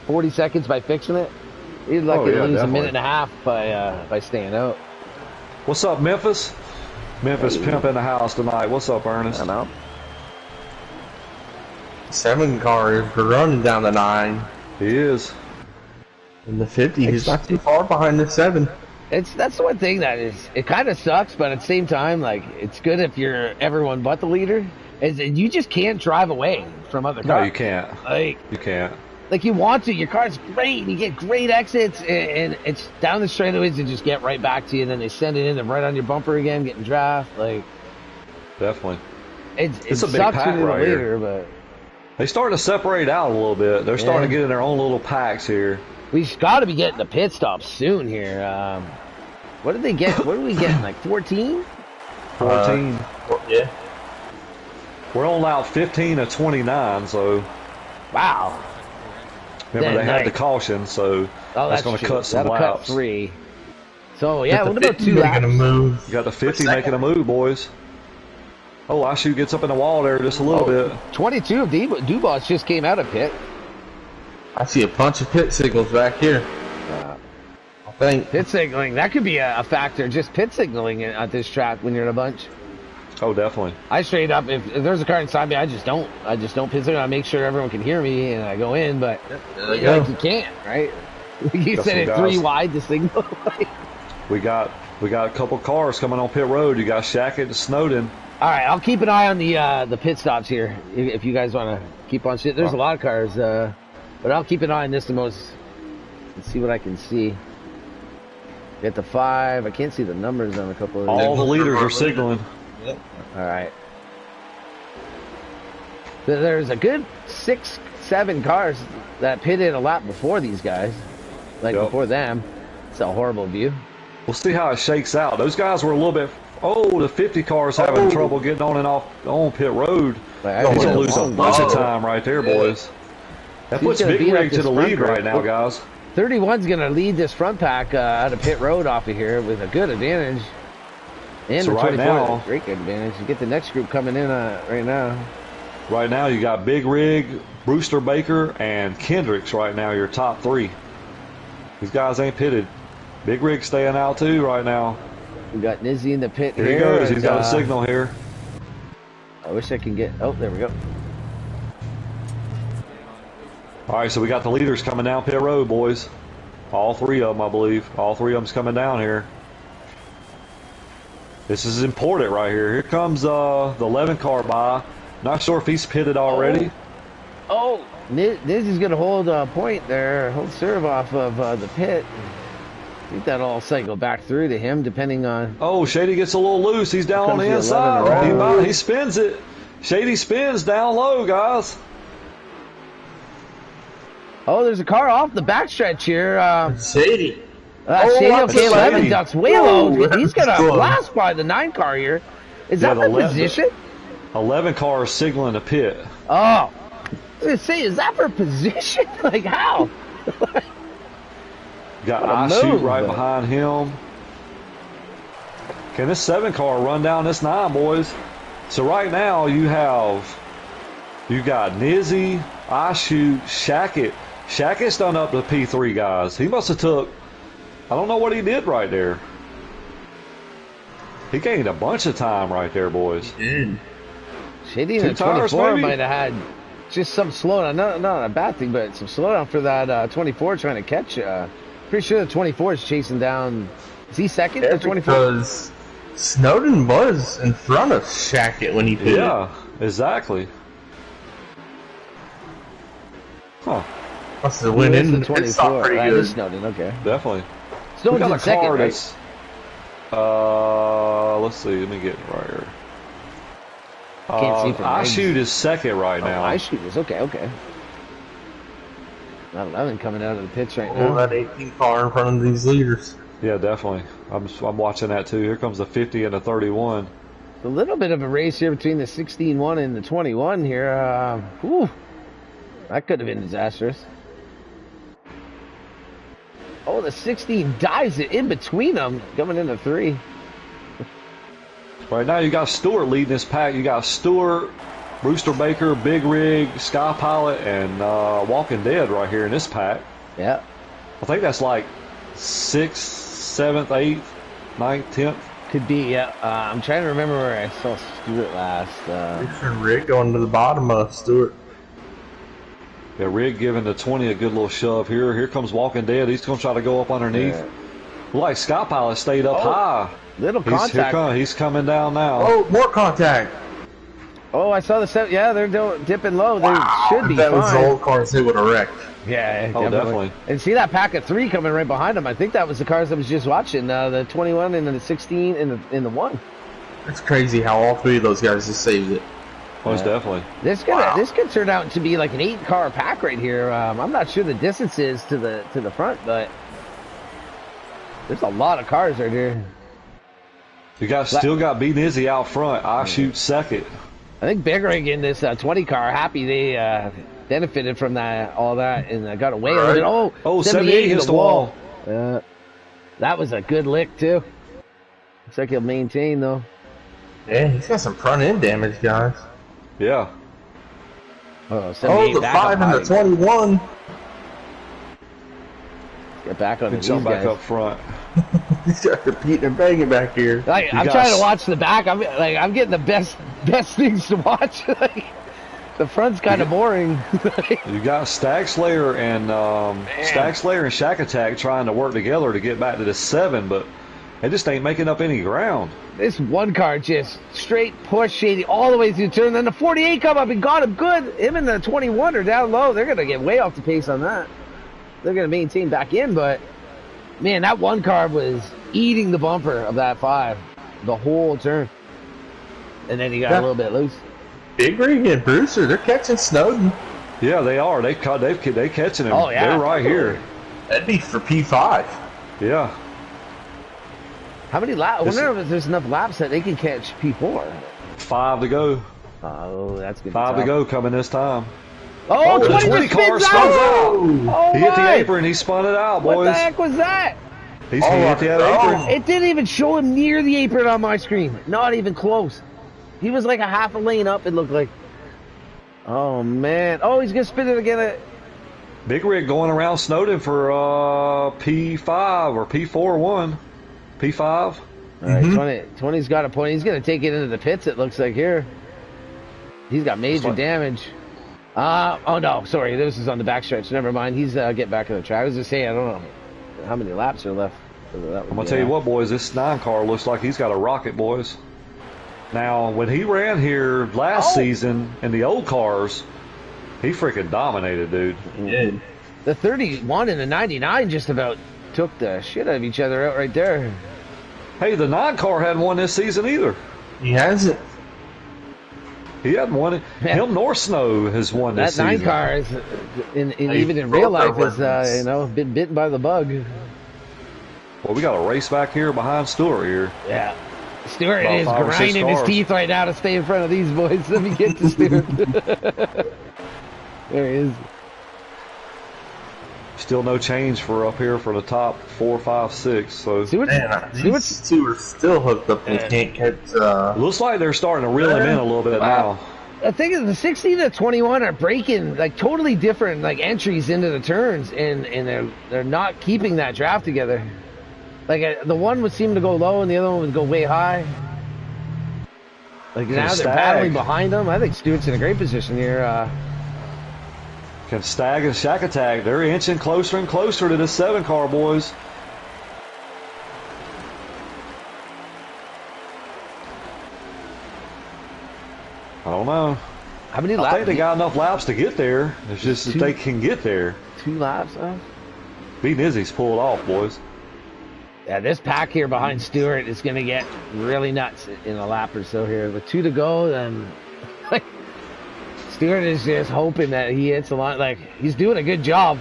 40 seconds by fixing it? You're lucky to lose definitely. A minute and a half by staying out. What's up, Memphis? Memphis Pimp in the house tonight. What's up, Ernest? I know. 7 car is running down the 9. He is. In the 50, he's not too far behind the 7. That's the one thing that it kind of sucks, but at the same time, like, it's good if you're everyone but the leader. Is you just can't drive away from other cars. No, you can't. You can't. Like, you want to. Your car's great. You get great exits, and it's down the straightaways and just get right back to you. And then they send it in and right on your bumper again, getting draft. Like, definitely. It a big sucks pack when you're right the leader, here. but They starting to separate out a little bit. They're starting to get in their own little packs here. We've got to be getting the pit stop soon here. What did they get? What are we getting? Like 14? 14. Yeah. We're on out 15 to 29, so. Wow. Remember, they had the caution, so that's going to cut some That'll laps. Cut 3. So, yeah, what about 2 laps? You got the 50 making a move, boys. Oh, Ashu gets up in the wall there just a little bit. 22 of Dubas just came out of pit. I see a bunch of pit signals back here. I think pit signaling, that could be a factor. Just pit signaling at this track when you're in a bunch. Oh, definitely. I straight up, if there's a car inside me, I just don't pit signal. I make sure everyone can hear me and I go in, but you can't, right? You said it 3 wide to signal. we got a couple cars coming on pit road. You got Shackett and Snowden. All right, I'll keep an eye on the pit stops here if you guys want to keep on shit. There's a lot of cars, but I'll keep an eye on this the most. Let's see what I can see. Get the 5. I can't see the numbers on a couple of All the leaders are signaling. Yep. All right. There's a good 6, 7 cars that pitted a lap before these guys, before them. It's a horrible view. We'll see how it shakes out. Those guys were a little bit. Oh, the 50 cars having trouble getting on and off on pit road. He's going to lose a bunch of time right there, boys. That puts Big Rig to the lead right now, guys. 31's going to lead this front pack out of pit road off of here with a good advantage. And so the right 24 now, great good advantage. You get the next group coming in right now. Right now, you got Big Rig, Brewster Baker, and Kendricks right now, your top 3. These guys ain't pitted. Big Rig staying out too right now. We got Nizzy in the pit here. Here he goes. He's got a signal here. I wish I can get... Oh, there we go. All right, so we got the leaders coming down pit road, boys. All 3 of them, I believe. All 3 of them's coming down here. This is important right here. Here comes the 11 car by. Not sure if he's pitted already. Oh, Nizzy's going to hold point there. Hold serve off of the pit. I think that'll all cycle back through to him, depending on... Oh, Shady gets a little loose. He's down on the inside. He spins it. Shady spins down low, guys. Oh, there's a car off the backstretch here. Shady. Shady, okay, 11 ducks way low. He's got a Good. blast by the 9 car here. Is that the position? 11 car is signaling a pit. Oh, I was going to say, is that for position? Like, how? Got I-Shoot right behind him. Can this 7 car run down this 9, boys? So right now you got Nizzy, I-Shoot, Shackett. Shackett's done up to P3, guys. He must have took, I don't know what he did right there. He gained a bunch of time right there, boys. He did. Shady in the 24 might have had just some slowdown. Not a bad thing, but some slowdown for that 24 trying to catch. Pretty sure the 24 is chasing down. Is he second? The 24? Because Snowden was in front of Shackett when he pitted. Yeah, exactly. Huh. Must have went in the 24. Pretty good. Snowden, okay. Definitely. Snowden's in second, right? That's, let's see. Let me get it right here. Can't see from I-Shoot is second right now. I-Shoot is okay. That 11 coming out of the pits right now. That 18 car in front of these leaders. Yeah, definitely. I'm watching that too. Here comes the 50 and the 31. A little bit of a race here between the 16-1 and the 21 here. Whew. That could have been disastrous. Oh, the 16 dives it in between them, coming into 3. Right now, you got Stewart leading this pack. You got Stewart, Brewster Baker, Big Rig, Sky Pilot, and Walking Dead right here in this pack. Yeah. I think that's like 6th, 7th, 8th, 9th, 10th. Could be, yeah. I'm trying to remember where I saw Stewart last. Rig going to the bottom of Stewart. Yeah, Rig giving the 20 a good little shove here. Here comes Walking Dead. He's going to try to go up underneath. Yeah. Like Sky Pilot stayed up high. Little contact. He's coming down now. Oh, more contact. Oh, I saw the set. Yeah, they're dipping low. They should be that fine. Was the old cars they would have wrecked. Yeah, oh, definitely. And see that pack of 3 coming right behind them. I think that was the cars I was just watching. The 21 and the 16 and the 1. It's crazy how all 3 of those guys just saved it. Most definitely. This could turn out to be like an 8-car pack right here. I'm not sure the distance is to the front, but there's a lot of cars right here. You still got B Nizzy out front. I-Shoot second. I think Big Rig in this 20 car happy they benefited from all that and got away with it. Oh, 78 hits the wall. That was a good lick too. Looks like he'll maintain though. Yeah, he's got some front end damage, guys. Yeah. Oh, the 5 and the 21. Get back on these jump back guys. up front. He's got repeating and banging back here. I'm trying to watch the back. I'm getting the best things to watch. The front's kind of boring. You got Stag Slayer and Shack Attack trying to work together to get back to the 7, but they just ain't making up any ground. This 1 car just straight push Shady all the way through the turn. Then the 48 come up and got him good. Him and the 21 are down low. They're gonna get way off the pace on that. They're gonna maintain back in, but man, that 1 car was eating the bumper of that 5 the whole turn, and then he got a little bit loose. Big Rig and Brewster, they're catching Snowden. Yeah, they are. They catching him. Oh yeah, they're right here. That'd be for P5. Yeah. How many laps? I wonder if there's enough laps that they can catch P4. 5 to go. Oh, that's good. 5 to go coming this time. Oh, the 20 car spins out. Oh, he hit the apron. He spun it out, boys. What the heck was that? He hit the apron. It didn't even show him near the apron on my screen. Not even close. He was like a half a lane up, it looked like. Oh man! Oh, he's gonna spin it again. Big Rig going around Snowden for P5 or P4-1. P5. All right, 20's got a point. He's gonna take it into the pits. It looks like here. He's got major damage. Oh no, sorry. This is on the backstretch. Never mind. He's getting back on the track. I was just saying, I don't know how many laps are left. I'm gonna tell you what, boys. This 9 car looks like he's got a rocket, boys. Now, when he ran here last season in the old cars, he freaking dominated, dude. He did. The 31 and the 99 just about took the shit out of each other out right there. Hey, the 9 car hadn't won this season either. He hasn't. He hadn't won it. Him nor Snow has won this season. That 9 car is, even in real life, is been bitten by the bug. Well, we got a race back here behind Stewart here. Yeah. Stewart is grinding his teeth right now to stay in front of these boys. Let me get to Stewart. There he is. Still no change for up here for the top 4, 5, 6. So these two are still hooked up and can't catch. Looks like they're starting to reel him in a little bit now. I think the 16 to 21 are breaking like totally different like entries into the turns, and they're not keeping that draft together. Like the one would seem to go low, and the other one would go way high. Like now they're battling behind them. I think Stewart's in a great position here. Can Stag and Shack Attack? They're inching closer and closer to the 7 car, boys. I don't know. How many laps? I think they got enough laps to get there. It's just that they can get there. 2 laps, huh? B Nizzy's pulled off, boys. Yeah, this pack here behind Stewart is going to get really nuts in a lap or so here. With 2 to go, then like Stewart is just hoping that he hits a line. Like he's doing a good job.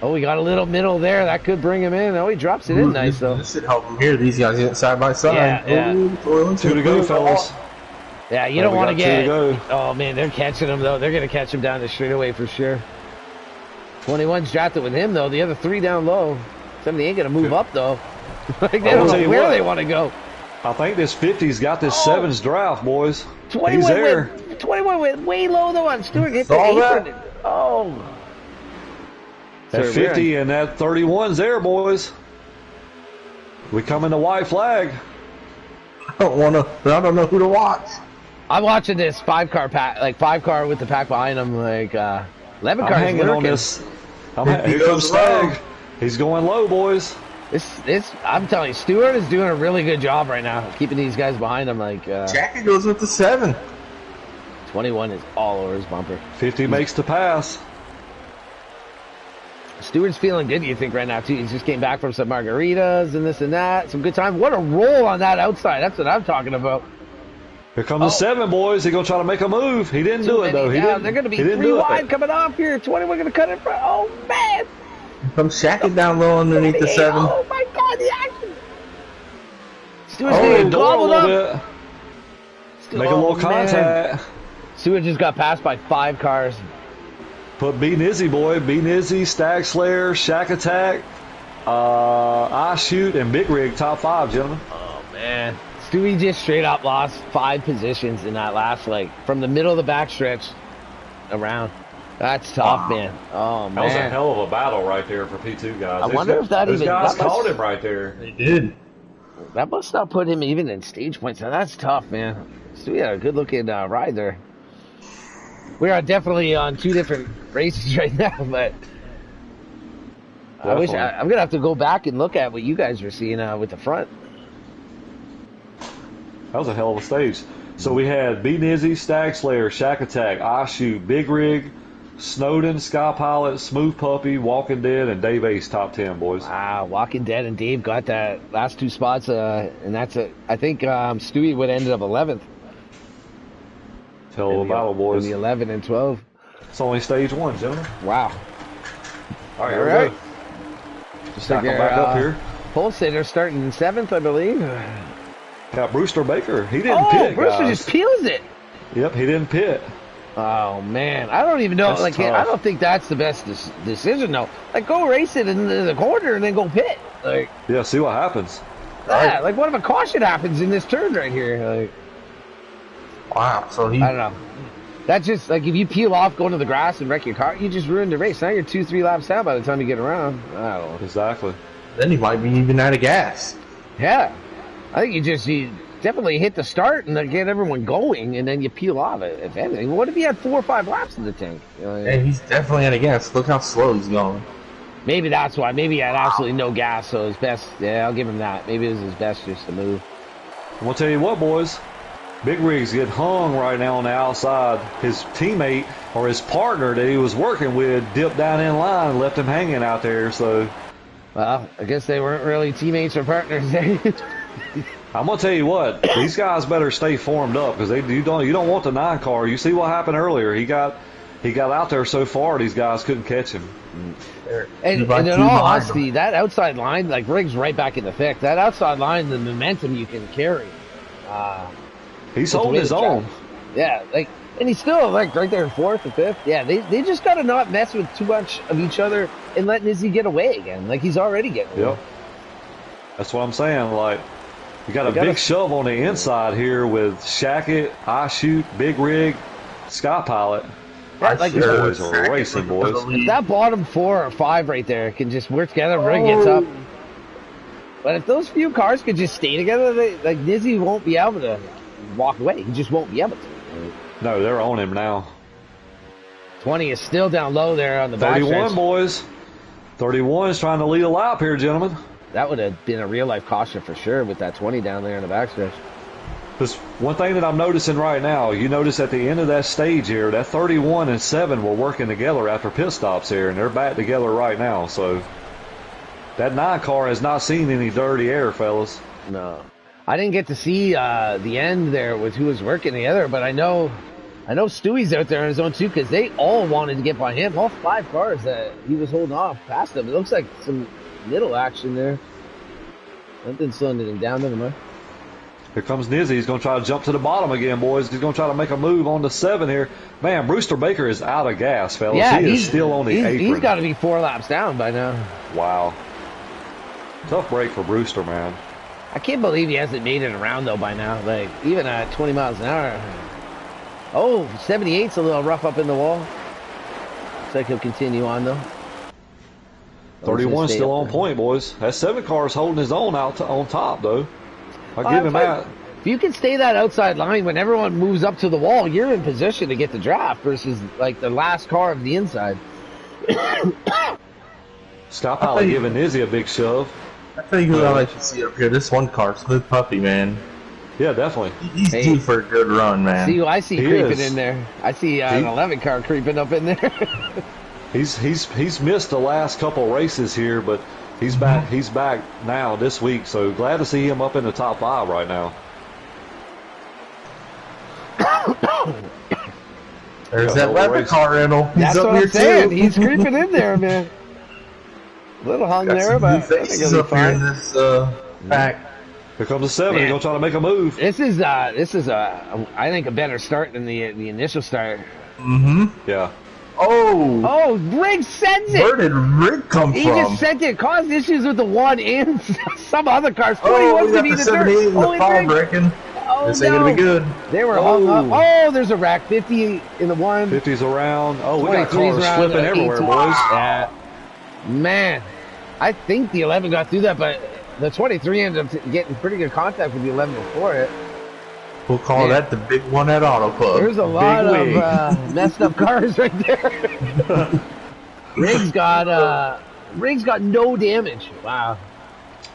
Oh, we got a little middle there. That could bring him in. Oh, he drops it in nice though. This should help him here. These guys get side by side. Yeah. 2 to go, fellas. Yeah, you don't want to get. Oh man, they're catching him though. They're going to catch him down the straightaway for sure. 21's drafted with him though. The other 3 down low. Somebody ain't going to move up though. Like they don't know where they want to go. I think this 50's got this 7's draft, boys. 21 He's there. 21 went way low though on Stewart. Hit the apron. Oh. That 50 and that 31's there, boys. We come in the white flag. I don't know who to watch. I'm watching this 5 car pack, like 5 car with the pack behind him, like 11 cars. Hanging on this. Here comes Stag. He's going low, boys. I'm telling you, Stewart is doing a really good job right now, keeping these guys behind him. Like Jackie goes with the 7. 21 is all over his bumper. 50 makes the pass. Stewart's feeling good, you think, right now, too. He just came back from some margaritas and this and that. Some good time. What a roll on that outside. That's what I'm talking about. Here comes the 7, boys. He's going to try to make a move. He didn't do it, though. They're going to be 3 wide coming off here. 21 going to cut in front. Oh, man. Come shacking down low underneath the 7. Oh, my God, the action. Stewart's getting gobbled up. Make a little contact. Stewart just got passed by 5 cars. Put B Nizzy, boy. B Nizzy, Stag Slayer, Shack Attack, I Shoot, and Big Rig top 5, gentlemen. Oh, man. Stewie just straight up lost 5 positions in that last, like, from the middle of the backstretch around. That's tough, man. Oh, man. That was a hell of a battle right there for P2 guys. I wonder if that those guys caught him right there. They did. That must not put him even in stage points. Now, that's tough, man. Stewie had a good-looking ride there. We are definitely on 2 different races right now, but I wish I'm gonna have to go back and look at what you guys were seeing with the front. That was a hell of a stage. So we had B Nizzy, Stag Slayer, Shack Attack, I Shoot, Big Rig, Snowden, Sky Pilot, Smooth Puppy, Walking Dead, and Dave Ace top 10, boys. Wow, Walking Dead and Dave got that last 2 spots, and that's I think Stewie would have ended up 11th. Hell of a battle, boys. In the 11 and 12. It's only stage 1, gentlemen. Wow. All right, here we go. Just back up here. Pole sitter starting in 7th, I believe. Got Brewster Baker. He didn't pit, Brewster guys. just peels it. Yep, he didn't pit. Oh, man. I don't even know. That's like, tough. I don't think that's the best decision, though. Like, go race it in the corner and then go pit. Like, yeah, see what happens. Yeah, like, what if a caution happens in this turn right here? Like, wow, so he... I don't know. That just, like, if you peel off going to the grass and wreck your car, you just ruined the race. Now you're 2-3 laps down by the time you get around. I don't know. Exactly. Then he might be even out of gas. Yeah. I think you definitely hit the start and then get everyone going, and then you peel off it, if anything. What if he had 4 or 5 laps in the tank? And he's definitely out of gas. Look how slow he's going. Maybe that's why. Maybe he had absolutely no gas, so his best, yeah, I'll give him that. Maybe it was his best just to move. I'm going to tell you what, boys. Big Rig's getting hung right now on the outside. His teammate or his partner that he was working with dipped down in line and left him hanging out there. So, well, I guess they weren't really teammates or partners there. I'm gonna tell you what, these guys better stay formed up because you don't want the 9 car. You see what happened earlier? He got out there so far these guys couldn't catch him. And in all honesty, that outside line, like Riggs right back in the thick. That outside line, the momentum you can carry. He's holding his own. Yeah, like, and he's still like right there in 4th or 5th. Yeah, they just gotta not mess with too much of each other and let Izzy get away again. Like he's already getting away. Yep. That's what I'm saying. Like, you got a big shove on the inside here with Shackett, I Shoot, Big Rig, Sky Pilot. Yeah, like these boys are racing, boys. If that bottom 4 or 5 right there can just work together, Rig gets up. But if those few cars could just stay together, like Nizzy won't be able to walk away. He just won't be able to. No, they're on him now. 20 is still down low there on the back 31, stretch. boys. 31 is trying to lead a lap here, gentlemen. That would have been a real-life caution for sure with that 20 down there in the backstretch. Because one thing that I'm noticing right now, you notice at the end of that stage here, that 31 and 7 were working together after pit stops here, and they're back together right now. So that 9 car has not seen any dirty air, fellas. No. I didn't get to see the end there with who was working together, but I know Stewie's out there in his own too, because they all wanted to get by him. All 5 cars that he was holding off past them. It looks like some little action there. Nothing slowing anything down, never mind. Here comes Nizzy. He's going to try to jump to the bottom again, boys. He's going to try to make a move on the 7 here. Man, Brewster Baker is out of gas, fellas. Yeah, he is still on the apron. He's got to be 4 laps down by now. Wow. Tough break for Brewster, man. I can't believe he hasn't made it around, though, by now. Like, even at 20 miles an hour. Oh, 78's a little rough up in the wall. Looks like he'll continue on, though. 31 still on point, boys. That 7 car is holding his own out on top, though. I'll give him that. If you can stay that outside line when everyone moves up to the wall, you're in position to get the draft versus, like, the last car of the inside. Scott Pilot giving Izzy a big shove. I tell you who I like to see up here. This one car, Smooth Puppy, man. Yeah, definitely. He's due for a good run, man. See who I see creeping in there. I see an 11 car creeping up in there. He's missed the last couple races here, but he's back. He's back now this week. So glad to see him up in the top 5 right now. There's that leather car rental. He's That's up what here I'm saying. too. He's creeping in there, man. A little hung there, but I think he's he'll up be here fine. in this pack. Here comes the 7. He's gonna try to make a move. This is I think a better start than the initial start. Yeah. Oh, Riggs sends it. where did Rick come He from? just sent it. Caused issues with the 1 and some other cars. 21 Oh, we to got be the the 78 dirt. and the 5 breaking. Oh, This ain't gonna be good. They were hung up. Oh, there's a rack. 50 in the 1. 50's around. Oh, we got 23's cars around, flipping everywhere, 18. boys. Yeah. Man, I think the 11 got through that, but the 23 ended up getting pretty good contact with the 11 before it. We'll call that the big one at Auto Club. There's a lot of messed up cars right there. Riggs got no damage. Wow.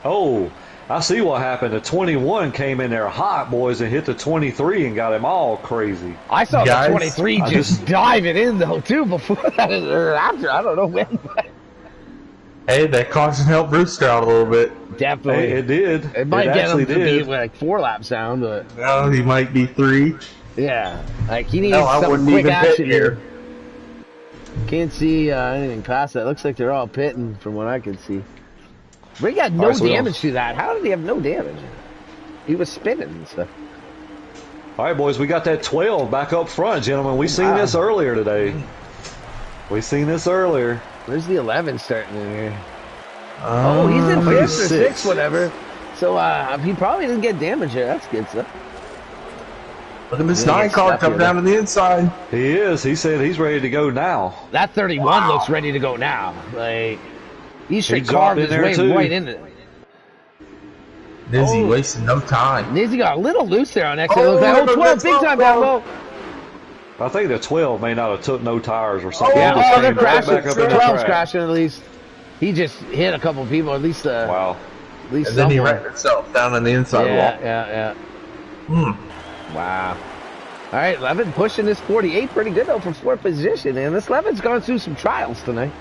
Oh, I see what happened. The 21 came in there hot, boys, and hit the 23 and got him all crazy. I saw Guys, the 23 just dive it in, though, too, before that or after. I don't know when. But Hey, that caution helped Brewster out a little bit. definitely. Hey, it did. It might get him actually to did. be like 4 laps down, but Well, he might be 3. yeah. Like, he needs No, I some wouldn't quick even pit action here. Can't see anything past that. Looks like they're all pitting from what I can see. Ray got no All right, so damage to that. How did he have no damage? He was spinning and stuff. All right, boys, we got that 12 back up front, gentlemen. We seen this earlier today. We seen this earlier. Where's the 11 starting in here? Oh, He's in maybe 5th or 6. 6th, whatever. So he probably didn't get damage here. That's good stuff. Look at this Yeah, 9 car stuff come here, down to the inside. He is. He said he's ready to go now. That 31 looks ready to go now. Like, he's straight jumped carved in his there, way too. right in it. Nizzy wasting no time. Nizzy got a little loose there on exit. Oh, Looks like, look, 12, big time down low. I think the 12 may not have took no tires or something. Yeah, He just they're came right crashing. back up in the 12's track. crashing at least. He just hit a couple people, at least. Wow. At least And then he someone. wrecked himself down on the inside wall. Yeah. Hmm. Wow. All right, Levin pushing this 48 pretty good though for 4th position, and this Levin's gone through some trials tonight.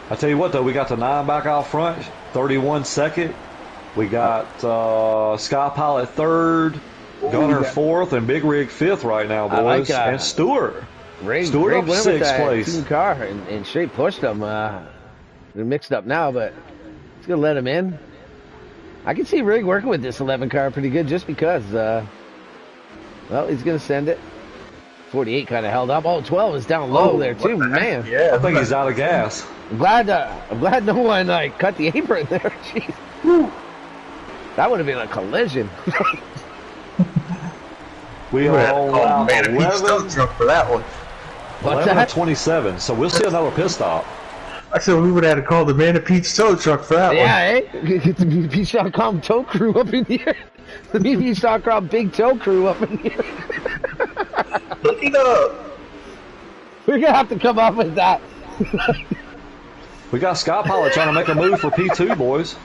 I tell you what, though, we got the 9 back out front, 31 second. We got Sky Pilot 3rd, Gunner 4th, and Big Rig 5th right now, I like boys. And Stewart. Stewart up went 6th with that place. team car and straight pushed them. They're mixed up now, but it's gonna let him in. I can see Rig working with this 11 car pretty good just because. Well, he's gonna send it. 48 kind of held up. Oh, 12 is down low there too, man. Yeah, I think he's out of gas. I'm glad no one cut the apron there. Jeez. Whew. That would have been a collision. We are on lap man, 11, truck for that one. What's 11 that? of 27, so we'll see another pit stop. I said we would have had to call the Man of Pete's tow truck for that Yeah, eh? Get the BPShotCom tow crew up in here. The BPShotCom big tow crew up in here. one. Look it up. We're gonna have to come up with that. We got Sky Pilot trying to make a move for P2, boys.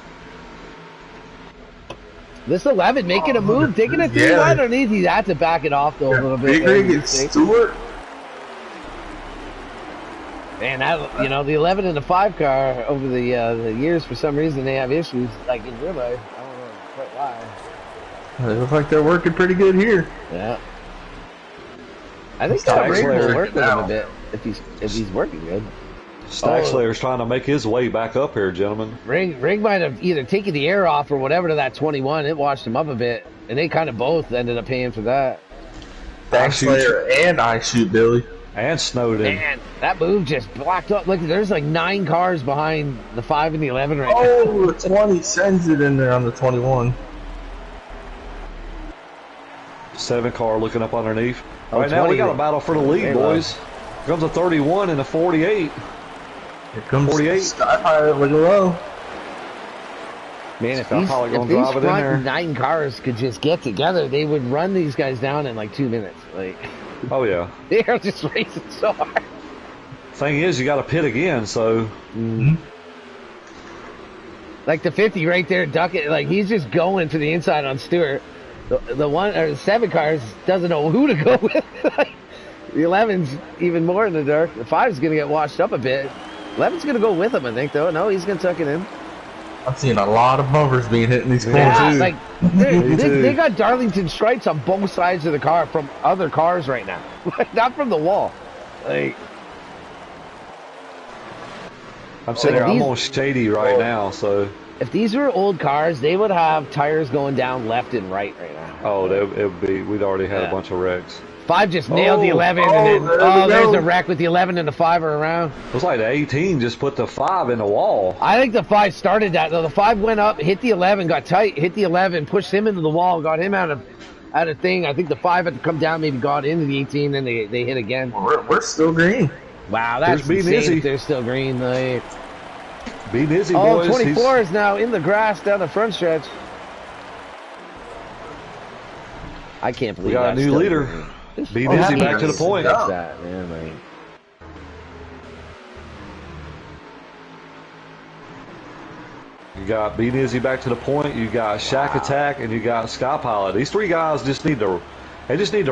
This 11 making a move, taking it through Yeah. underneath. He had to back it off though a little bit. Big Rig and Stewart. Man, that, the 11 and the 5 car over the years, for some reason they have issues. Like in real life, I don't know quite why. They look like they're working pretty good here. Yeah. I think Stack Rig will Slayer. work with him a bit if he's working good. Stack Slayer's trying to make his way back up here, gentlemen. Rig might have either taken the air off or whatever to that 21. It washed him up a bit, and they kind of both ended up paying for that. Back Slayer and I shoot Billy. And Snowden. Man, that move just blocked up. Look, there's like 9 cars behind the 5 and the 11 right now. Oh, the 20 sends it in there on the 21. 7 car looking up underneath. Oh, Right now we 20. got a battle for the lead, Very boys. Here comes a 31 and a 48. Here comes 48. Sky Pilot looking low. Man, if Scott these, Pollock if gonna these drive it in there. front 9 cars could just get together, they would run these guys down in like 2 minutes. Like, Oh, yeah. they are just racing so hard. Thing is, you got to pit again, so Like the 50 right there, duck it. Like he's just going to the inside on Stewart. The 1 or the 7 cars doesn't know who to go with. The 11's even more in the dark. The 5's gonna get washed up a bit. 11's gonna go with him, I think. Though no, he's gonna tuck it in. I'm seeing a lot of bumpers being hit in these corners. Yeah, too. like they got Darlington stripes on both sides of the car from other cars right now, like not from the wall. Like I'm sitting Like there. I'm these- on shady right now, so if these were old cars, they would have tires going down left and right now. it would be. We'd already had Yeah. a bunch of wrecks. 5 just nailed the 11, oh, and then there we there's go. a wreck with the 11 and the 5 are around. It was like the 18 just put the 5 in the wall. I think the 5 started that though. The 5 went up, hit the 11, got tight, hit the 11, pushed him into the wall, got him out of thing. I think the 5 had to come down, maybe got into the 18, then they hit again. We're still green. Wow, that's There's insane. Izzy. If they're still green. Like, Be busy, oh, boys. 24 is now in the grass down the front stretch. I can't believe We got a that's new still leader. green. Be Oh, busy how back to the do you point. fix that, man? Like, You got Be Busy back to the point. You got Shack Attack, and you got Sky Pilot. These 3 guys just need to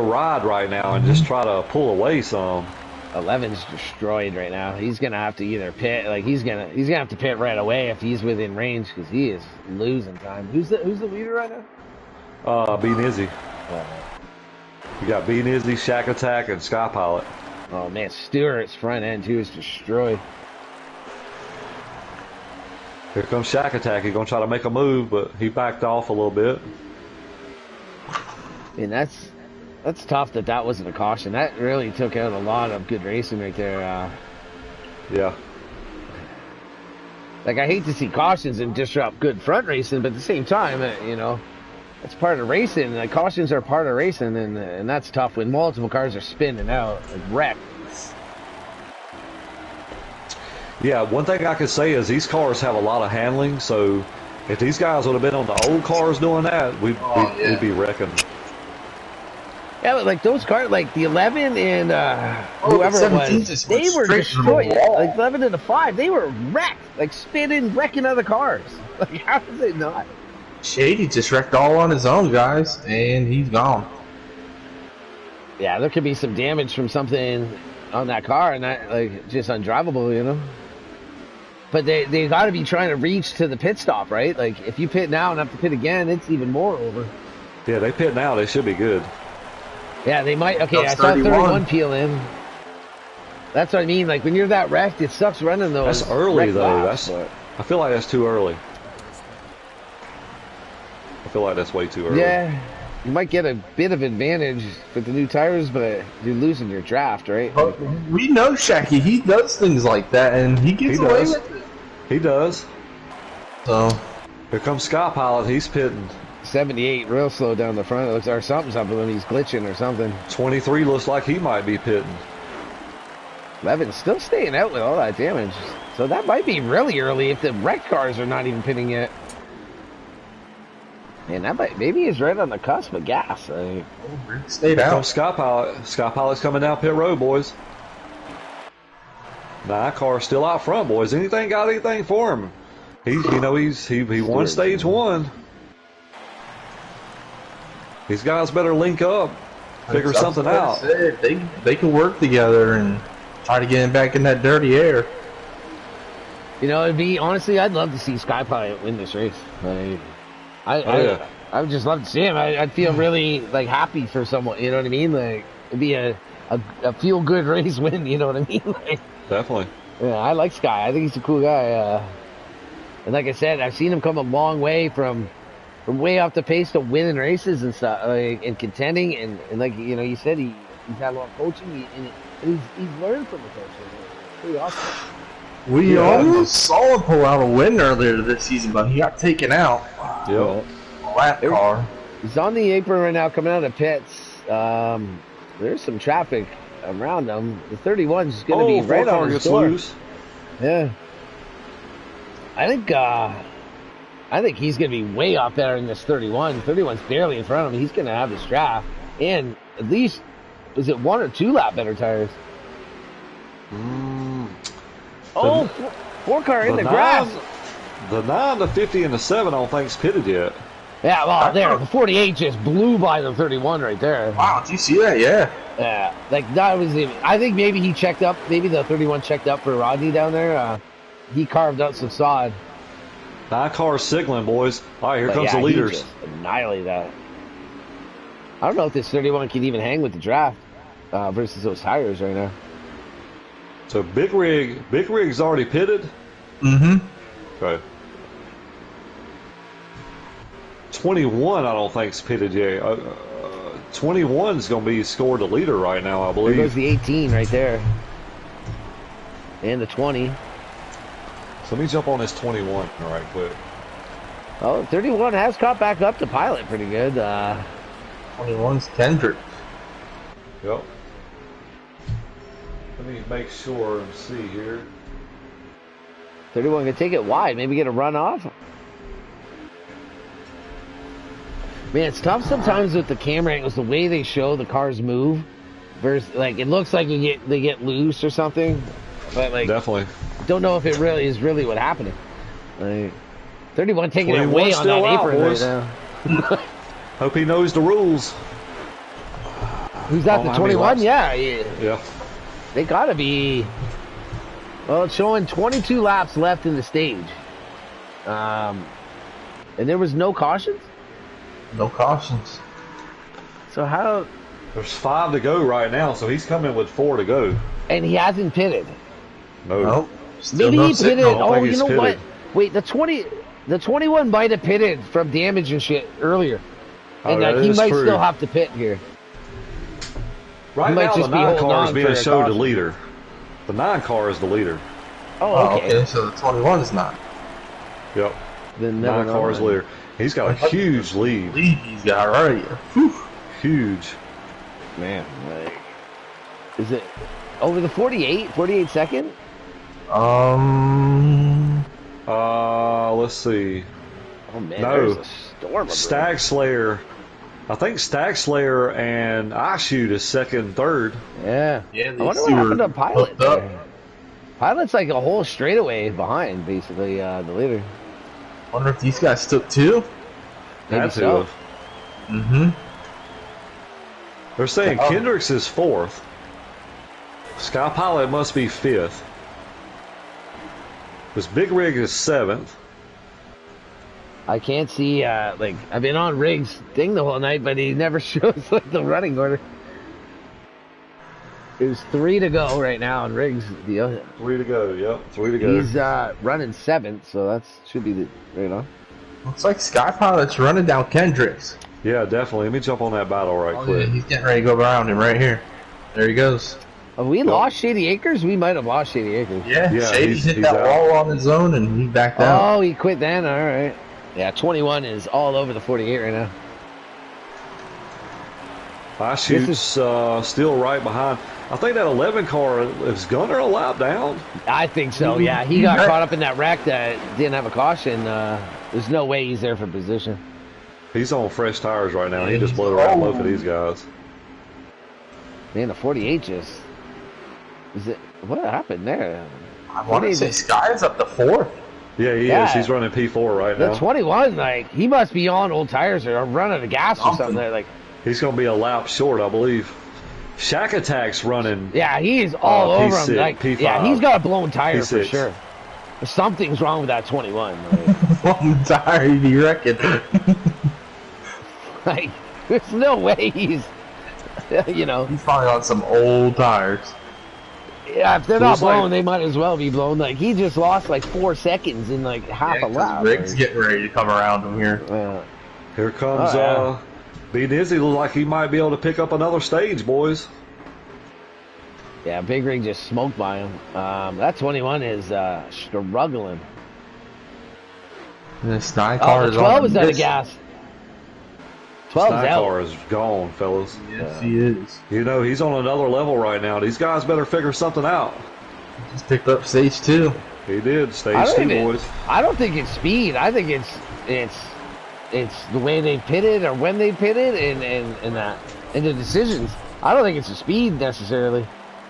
ride right now and just try to pull away some. 11's destroyed right now. He's gonna have to either pit, like he's gonna have to pit right away if he's within range because he is losing time. Who's the leader right now? Be Busy. You got Be Busy, Shack Attack, and Sky Pilot. Oh man, Stewart's front end too is destroyed. Here comes Shack Attack. He's gonna try to make a move, but he backed off a little bit. And that's tough that wasn't a caution. That really took out a lot of good racing right there. Yeah. Like I hate to see cautions and disrupt good front racing, but at the same time, That's part of racing. Like, cautions are part of racing, and that's tough when multiple cars are spinning out, like wrecked. Yeah, one thing I could say is these cars have a lot of handling, so if these guys would have been on the old cars doing that, we'd be wrecking. Yeah, but like those cars, like the 11 and whoever it was, they were destroyed. Like 11 and the 5, they were wrecked, like spinning, wrecking other cars. Like, how is it not? Shady just wrecked all on his own, guys, and he's gone. Yeah, there could be some damage from something on that car, and that like just undrivable, you know. But they got to be trying to reach to the pit stop, right? Like if you pit now and have to pit again, it's even more over. Yeah, they pit now. They should be good. Yeah, they might. Okay, I saw 31 peel in. That's what I mean. Like when you're that wrecked, it sucks running those. That's early though. Laps, I feel like that's too early. I feel like that's way too early. Yeah, you might get a bit of advantage with the new tires, but you're losing your draft, right? But we know Shaqy. He does things like that, and he gets away with it. He does. So here comes Sky Pilot. He's pitting. 78, real slow down the front. It looks or something's up with him. He's glitching or something. 23 looks like he might be pitting. 11 still staying out with all that damage, so that might be really early if the wrecked cars are not even pitting yet. Man, that might maybe he's right on the cusp of gas. Like, stayed out. Sky Pilot. Sky Pilot's coming down pit road, boys. Nah, car's still out front, boys. Anything got anything for him? He won stage 1. These guys better link up, figure something out. They can work together and try to get him back in that dirty air. You know, it'd be honestly, I'd love to see Sky Pilot win this race. Like, I would just love to see him. I'd feel really like happy for someone. You know what I mean? Like it'd be a feel good race win. You know what I mean? Like, definitely. Yeah, I like Sky. I think he's a cool guy. And like I said, I've seen him come a long way from way off the pace to winning races and stuff, like, and contending, and like you know, you said he's had a lot of coaching, and he's learned from the coaching. Pretty awesome. We almost saw him pull out a win earlier this season, but he got taken out. Yeah. Lap car. He's on the apron right now, coming out of pits. There's some traffic around him. The 31's going to be right on his door. Loose. Yeah. I think he's going to be way off there in this 31. 31's barely in front of him. He's going to have his draft. And at least, is it 1 or 2 lap better tires? Four car in the grass. The 9, the 50, and the 7 I don't think's pitted yet. Yeah, well, there. The 48 just blew by the 31 right there. Wow, did you see that? Yeah. Yeah, like that was even. I think maybe he checked up. Maybe the 31 checked up for Rodney down there. He carved out some sod. 9 cars signaling, boys. All right, here comes the leaders. He just annihilated that. I don't know if this 31 can even hang with the draft versus those tires right now. So Big Rig's already pitted? Mm-hmm. Okay. 21 I don't think's pitted yet. 21's going to be scored the leader right now, I believe. There goes the 18 right there. And the 20. So let me jump on this 21 right quick. Oh, 31 has caught back up to Pilot pretty good. 21's Kendrick. Yep. Let me make sure and see here. 31 can take it wide, maybe get a run off. Man, it's tough sometimes with the camera angles, the way they show the cars move. Versus, like, it looks like they get loose or something, but like definitely don't know if it really is what happened. Like, 31 taking it away on that apron right now. Hope he knows the rules. Who's that? The 21? Yeah. They gotta be. Well, it's showing 22 laps left in the stage. And there was no cautions? No cautions. So how? There's 5 to go right now, so he's coming with 4 to go. And he hasn't pitted. No. Maybe he pitted. Oh, you know what? Wait, the 21 might have pitted from damage and shit earlier. And he might still have to pit here. Right now, the 9 car is being showed the leader. The 9 car is the leader. Oh, okay. So the 21 is not. Yep. Then 9 cars later. He's got a huge lead. He's got right. Whew. Huge. Man, like, is it over the 48 second? Let's see. Oh man, No. there's a storm. Stag Slayer. I think Stag Slayer and I Shoot is second and third. Yeah. Yeah, I wonder what happened to Pilot there. Pilot's like a whole straightaway behind, basically, the leader. Wonder if these guys took 2? Maybe Had to so. have. Mm-hmm. They're saying Oh. Kendricks is 4th. Sky Pilot must be 5th. This Big Rig is 7th. I can't see, like, I've been on Riggs' thing the whole night, but he never shows, like, the running order. There's 3 to go right now on Riggs. 3 to go, yep. 3 to go. He's running 7th, so that should be the, Looks like Sky Pilot's running down Kendricks. Yeah, definitely. Let me jump on that battle right quick. Yeah, he's getting ready to go around him right here. There he goes. Have we lost Shady Acres? We might have lost Shady Acres. Yeah, Yeah, Shady he's hit that out. wall on his own and he backed out. Oh, he quit then? All right. Yeah, 21 is all over the 48 right now. I Shoot's still right behind. I think that 11 car, is Gunner a lap down? I think so, yeah. He got caught up in that wreck that didn't have a caution. There's no way he's there for position. He's on fresh tires right now. He just blew around low for these guys. Man, the 48 just... Is it... What happened there? I want to say Sky's up to 4th. Yeah, he is. He's running P4 right The now. 21, like, he must be on old tires or running out of gas or something there. Like, He's going to be a lap short, I believe. Shack Attack's running. yeah, he is all over him. P6, Like, P5. yeah, he's got a blown tire for P6. sure. Something's wrong with that 21. Like, I'm tired, you reckon? like, there's no way he's, He's probably on some old tires. Yeah, if they're not Looks like- blown, they might as well be blown. Like, he just lost like 4 seconds in like half a lap. Rick's getting ready to come around him here. Here comes B Dizzy. Look like he might be able to pick up another stage, boys. Yeah, Big Rig just smoked by him. That 21 is struggling. This 9 car the is 12 on is out of this. gas. 12's That out. car is gone, fellas. Yes, he is. You know, he's on another level right now. These guys better figure something out. Just picked up stage 2. He did. I Stage don't 2, even- boys. I don't think it's speed. I think it's the way they pitted or when they pitted and the decisions. I don't think it's the speed necessarily.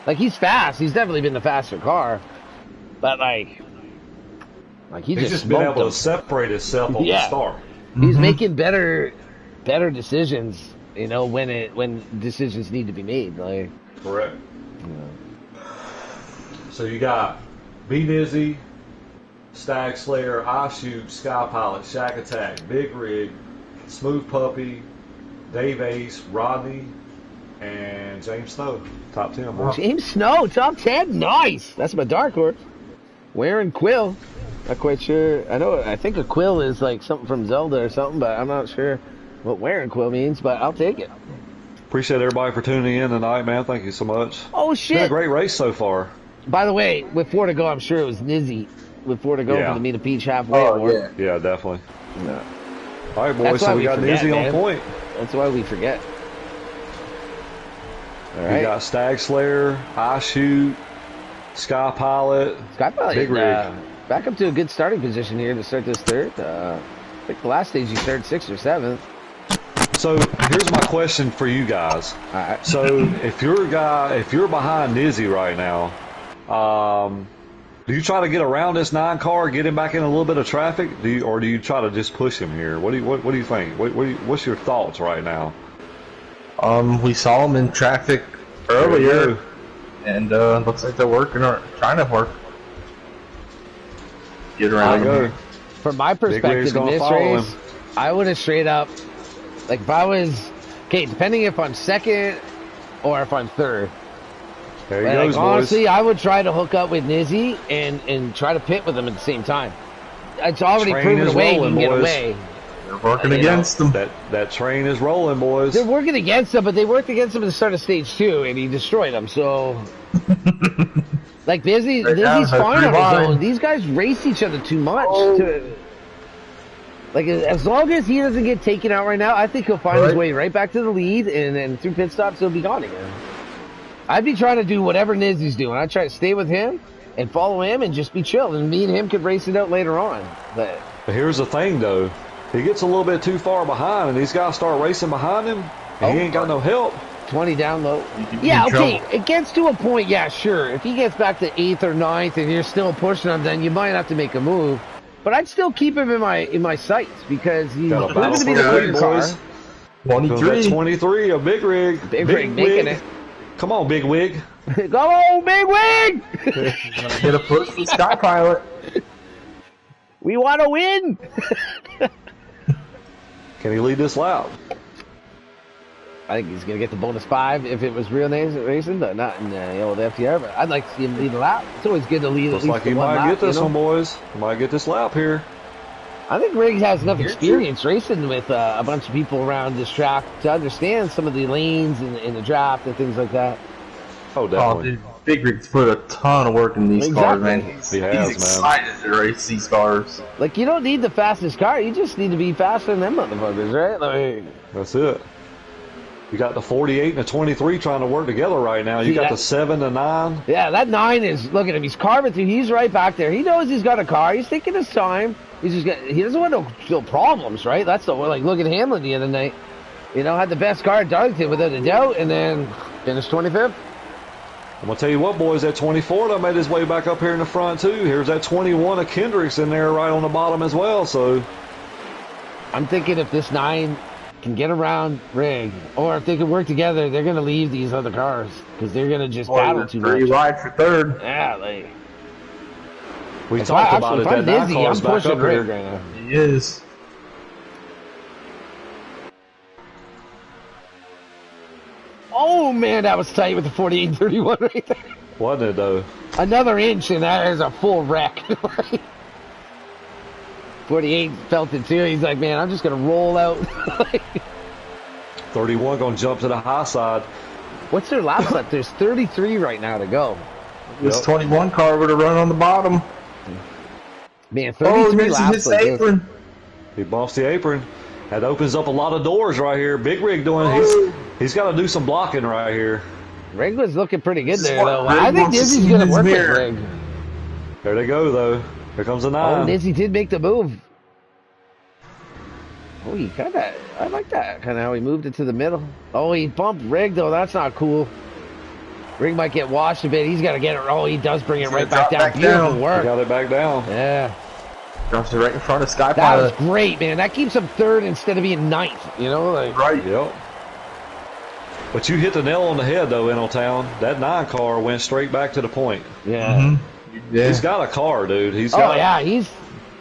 Like, he's fast. He's definitely been the faster car. But like he He's just been smoked able them. to separate himself on the Yeah. start. He's making better decisions, when decisions need to be made. Like, Correct. So you got B Dizzy, Stag Slayer, I Shoot, Sky Pilot, Shack Attack, Big Rig, Smooth Puppy, Dave Ace, Rodney, and James Snow. Top 10, boys. James Snow, top 10, nice. That's my dark horse. Wearing Quill, not quite sure. I think a Quill is like something from Zelda or something, but I'm not sure what wearing Quill means. But I'll take it. Appreciate everybody for tuning in tonight, man. Thank you so much. Oh It's been a shit! great race so far. By the way, with 4 to go, I'm sure it was Nizzy with 4 to go Yeah. for the Meet a Peach halfway award. Yeah, definitely. Yeah. All right, boys. That's why So we we got forget, Nizzy on man. point. That's why we forget. All We right. got Stag Slayer, I Shoot, Sky Pilot. Skypilot, Big Rig. back up to a good starting position here to start this third. I think the last stage you started 6th or 7th. So here's my question for you guys. All right. So if you're behind Nizzy right now, do you try to get around this 9 car, get him back in a little bit of traffic, or do you try to just push him here? What do you think? What's your thoughts right now? We saw him in traffic There you earlier, go. and looks like they're working or trying to work. Get around There you him. go. From my Rig's perspective in gonna this follow race, him. I would have straight up, like if I was, depending if I'm 2nd or if I'm 3rd. There he Like, goes, boys. honestly, I would try to hook up with Nizzy and try to pit with him at the same time. It's already Train proven is away he rolling, can get boys. away. They're working You know, against them. That train is rolling, boys. They're working against him, but they worked against him at the start of stage 2, and he destroyed him. So, like, Dizzy's Right now, fine on his rewind. own. These guys race each other too much. Oh. Like, as long as he doesn't get taken out right now, I think he'll find his way right back to the lead, and then through pit stops, he'll be gone again. I'd be trying to do whatever Nizzy's doing. I'd try to stay with him and follow him and just be chill, and me and him could race it out later on. But here's the thing, though. He gets a little bit too far behind, and these guys start racing behind him, and he ain't got no help. 20 down low. Yeah, okay, it gets to a point, yeah, sure. If he gets back to 8th or 9th and you're still pushing him, then you might have to make a move. But I'd still keep him in my sights because he's going to be the quicker car. 23. 23, a big rig. Big rig making it. Come on, big wig. Go on, big wig! Get a push for Sky Pilot. We want to win! Can he lead this lap? I think he's going to get the bonus 5 if it was real racing, but not in the old FTR. But I'd like to see him lead a lap. It's always good to lead Looks at least like he one might lap, get this one, boys. He might get this lap here. I think Riggs has enough experience racing with a bunch of people around this track to understand some of the lanes in the draft and things like that. Oh, definitely. Dude, Big Rig's put a ton of work in these cars, man. He's excited to race these cars. Like, you don't need the fastest car. You just need to be faster than them motherfuckers, right? Like, that's it. You got the 48 and the 23 trying to work together right now. You got the 7 and 9. Yeah, that 9 is, look at him. He's carving through. He's right back there. He knows he's got a car. He's taking his time. He doesn't want no problems, right? That's the like, look at Hamlin the other night. You know, had the best car at Darlington without a doubt, and then finished 25th. I'm going to tell you what, boys, that 24 that made his way back up here in the front, too. Here's that 21 of Kendrick's in there right on the bottom as well, so. I'm thinking if this 9 can get around Rig, or if they can work together, they're going to leave these other cars, because they're going to just battle too much. Ride for third. Yeah, like. We talked about it, that Dizzy, I'm back pushing up Rig here. right now. He is. Oh, man, that was tight with the 48-31 right there. Wasn't it, though? Another inch, and that is a full wreck. 48 felt it, too. He's like, man, I'm just going to roll out. 31 going to jump to the high side. What's their lap left? There's 33 right now to go. This 21 car would have run on the bottom. Man, 33 laps. His apron. He bumps the apron. That opens up a lot of doors right here. Big Rig doing, he's got to do some blocking right here. Rig was looking pretty good there, though. I think Dizzy's going to work with Rig. There they go, though. Here comes the 9. Oh, Dizzy did make the move. Oh, he kind of, I like that, kind of how he moved it to the middle. Oh, he bumped Rig, though. That's not cool. Rig might get washed a bit. He's got to get it. Oh, he does bring it right back down. Beautiful work. He got it back down. Yeah. Drops it right in front of Sky That Pilot. was great, man. That keeps him third instead of being 9th, you know? Like, Right. Yep. But you hit the nail on the head, though, Town. That 9 car went straight back to the point. yeah. Yeah. He's got a car, dude. He's Oh, got. yeah. His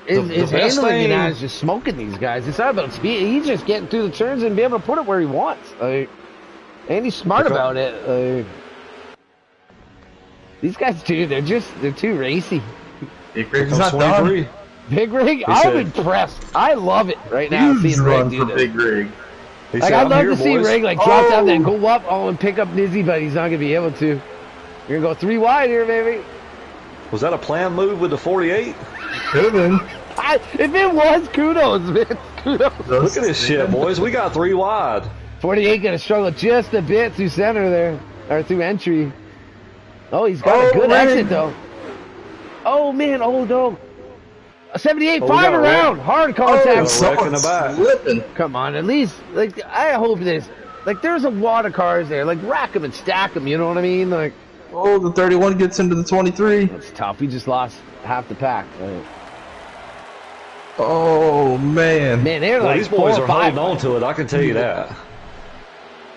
best handling thing- now is just smoking these guys. It's not about speed. He's just getting through the turns and be able to put it where he wants. Like, and he's smart about it. These guys, too, they're too racy. Big Rig's Comes not 23. done. Big Rig, I'm impressed. I love it right now. Huge Seeing run Rig do for this. Big Rig. He Like, said, I'd "I'm love here, to see boys." Rig like drop down and go up and pick up Nizzy, but he's not gonna be able to. You're gonna go 3 wide here, baby. Was that a planned move with the 48? Could have been. If it was, kudos, man. Kudos. Look at this shit, boys. We got 3 wide. 48 gonna struggle just a bit through center there, or through entry. Oh, he's got a good man. exit though. Oh man, oh no. A 78, we 5 got a around, wreck. hard contact. Oh, wreck in the back. Slipping. Come on, at least, like, I hope this, like, there's a lot of cars there. Like, rack them and stack them, you know what I mean? Like, Oh, the 31 gets into the 23. it's tough. We just lost half the pack. Like, Oh, man. man, they're Well, like these boys 4 are or 5. holding on to it. I can tell you that.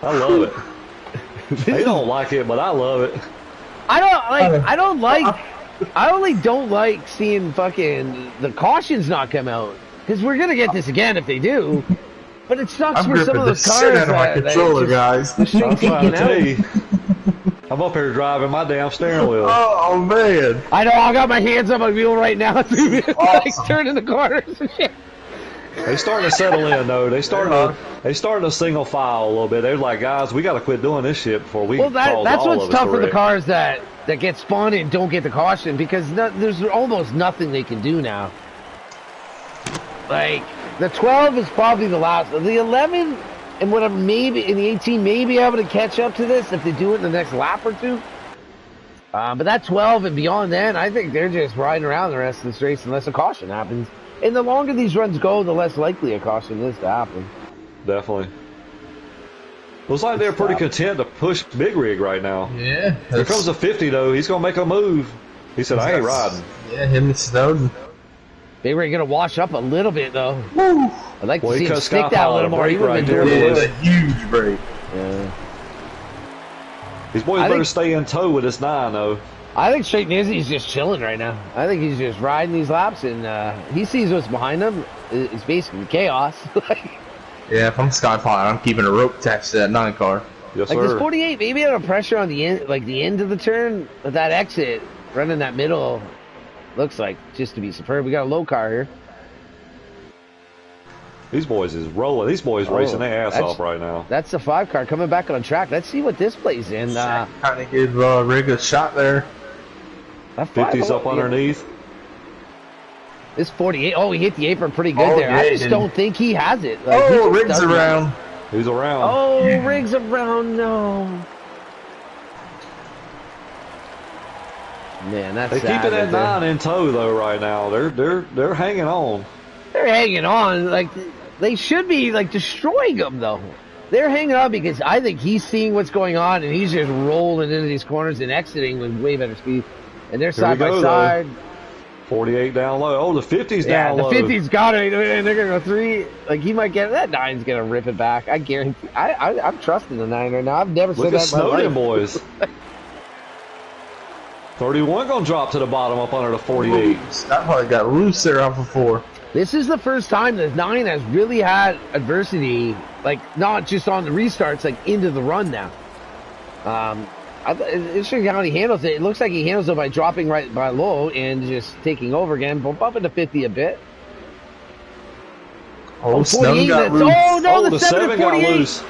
I love it. They don't like it, but I love it. I only don't like seeing fucking the cautions not come out. Because we're going to get this again if they do. But it sucks I'm for some gripping of the those cars shit out of my that controller, just- guys. the shit I'm trying kicking to tell out. you. I'm up here driving my damn steering wheel. Oh, man. I know, I got my hands on my wheel right now. Like, Awesome. turning the corners and shit. They starting to settle in, though. They starting to single file a little bit. They're like, guys, we got to quit doing this shit before we Well, cause that's all what's of us tough a for the wreck. cars that get spun and don't get the caution because there's almost nothing they can do now. Like, the 12 is probably the last. The 11 and whatever, maybe, in the 18 may be able to catch up to this if they do it in the next lap or two. But that 12 and beyond then, I think they're just riding around the rest of this race unless a caution happens. And the longer these runs go, the less likely a caution is to happen. Definitely. Looks like they're pretty content to push Big Rig right now. Yeah. Here comes the 50, though. He's going to make a move. He said, I ain't riding. Yeah, him and Snowden. They were going to wash up a little bit, though. Woo! I'd like Well, to he see him cut stick Scott that a Hall little a more. He break would have been right doing there, It it. was a huge break. Yeah. These boys better stay in tow with this 9, though. I think Straight Nizzy's just chilling right now. I think he's just riding these laps, and he sees what's behind him. It's basically chaos. Yeah, if I'm Scott Hall, I'm keeping a rope attached to that 9 car. Yes, Like sir. this 48, maybe under pressure on the end, like the end of the turn, but that exit, running that middle, looks like just to be superb. We got a low car here. These boys is rolling. These boys racing their ass off right now. That's the 5 car coming back on track. Let's see what this plays in. Kind of give Rig a shot there. That 5, 50's up underneath. This 48, he hit the apron pretty good there. Yeah, I just don't think he has it. Like, Oh, he just Rig's doesn't. around. He's around. Oh, Rig's around, no. Man, that's They sad keep it right at there. 9 in tow, though, right now. They're hanging on. They're hanging on. Like, they should be, like, destroying them, though. They're hanging on because I think he's seeing what's going on, and he's just rolling into these corners and exiting with way better speed. And they're side by side. 48 down low. Oh, the 50's down the low. 50's got it, and they're going to go 3. Like, he might get that 9's going to rip it back. I guarantee. I'm trusting the 9 right now. I've never Look said at that in my Snowden, life. boys. 31 going to drop to the bottom up under the 48. Scott Hall got loose there off of 4. This is the first time that 9 has really had adversity, like, not just on the restarts, like, into the run now. It's just how he handles it. It looks like he handles it by dropping right by low and just taking over again. Bump up into 50 a bit. Oh, Snowden got loose. Oh, no, the 7 got 48. loose.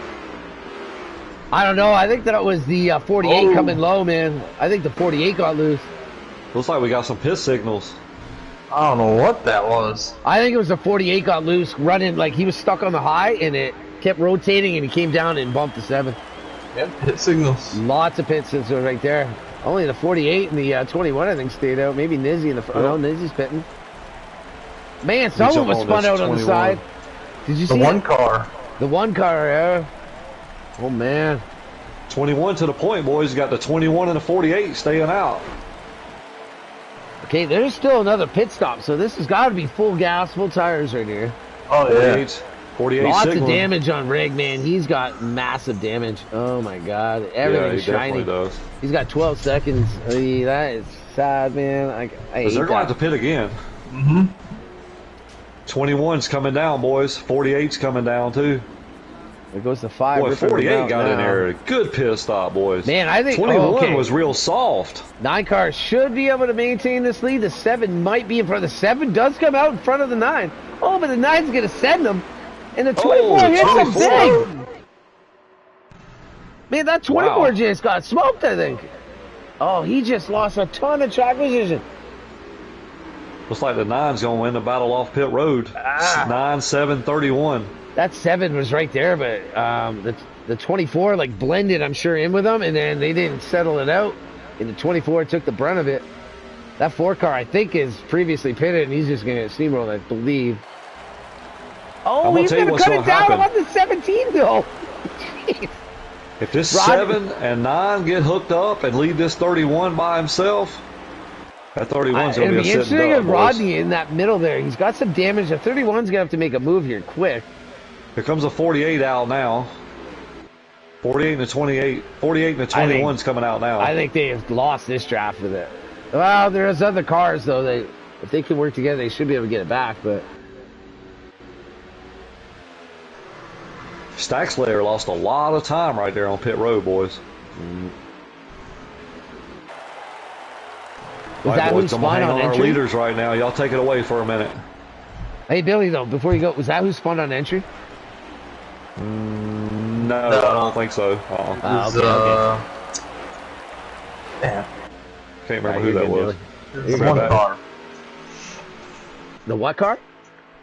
I don't know. I think that was the 48 coming low, man. I think the 48 got loose. Looks like we got some piss signals. I don't know what that was. I think it was the 48 got loose, running like he was stuck on the high, and it kept rotating, and he came down and bumped the 7. Yep, hit signals. Lots of pit sensors right there. Only the 48 and the 21, I think, stayed out. Maybe Nizzy in the front. Yep. No, Nizzy's pitting. Man, someone was spun out on the 21. side. Did you see The 1 it? car. The 1 car, yeah. Oh, man. 21 to the point, boys. You got the 21 and the 48 staying out. Okay, there's still another pit stop, so this has got to be full gas, full tires right here. Oh, 48. 48 Lots signaling. of damage on Rig, man. He's got massive damage. Oh, my God. Yeah, Everything's he shiny. definitely does. He's got 12 seconds. That is sad, man. I hate They're going to have that. to pit again. Mm-hmm. 21's coming down, boys. 48's coming down, too. There goes the 5. Boy, ripping 48 them out got in now. there. Good pit stop, boys. Man, I think 21 was real soft. 9 cars should be able to maintain this lead. The 7 might be in front. The 7 does come out in front of the 9. Oh, but the 9's going to send them. And the 24 the hits him 24. big. Man, that 24 Wow. just got smoked, I think. Oh, he just lost a ton of track position. Looks like the 9's going to win the battle off pit road. 9-7-31. That 7 was right there, but the 24 like blended, I'm sure, in with them, and then they didn't settle it out. And the 24 took the brunt of it. That 4 car, I think, is previously pitted, and he's just going to steamroll, I believe. Oh, I'm gonna he's tell you going to what's cut it gonna down happen. on the 17, though. Jeez. If this Rod- 7 and 9 get hooked up and leave this 31 by himself, that 31's going to It'd be be a sitting interesting duck, if boys. Rodney in that middle there. He's got some damage. The 31's going to have to make a move here quick. Here comes a 48 out now. 48 and the 28. 48 and the 21's coming out now. I think they have lost this draft with it. Well, there's other cars, though. If they can work together, they should be able to get it back, but... Stackslayer lost a lot of time right there on pit road, boys. Was that boys, who I'm gonna spun hang on on our entry? leaders right now. Y'all take it away for a minute. Hey, Billy, though, before you go, was that who spun on entry? No, I don't think so. It was, Okay. Damn. Can't remember Nah, who you're that good, was. Billy. One car. The what car?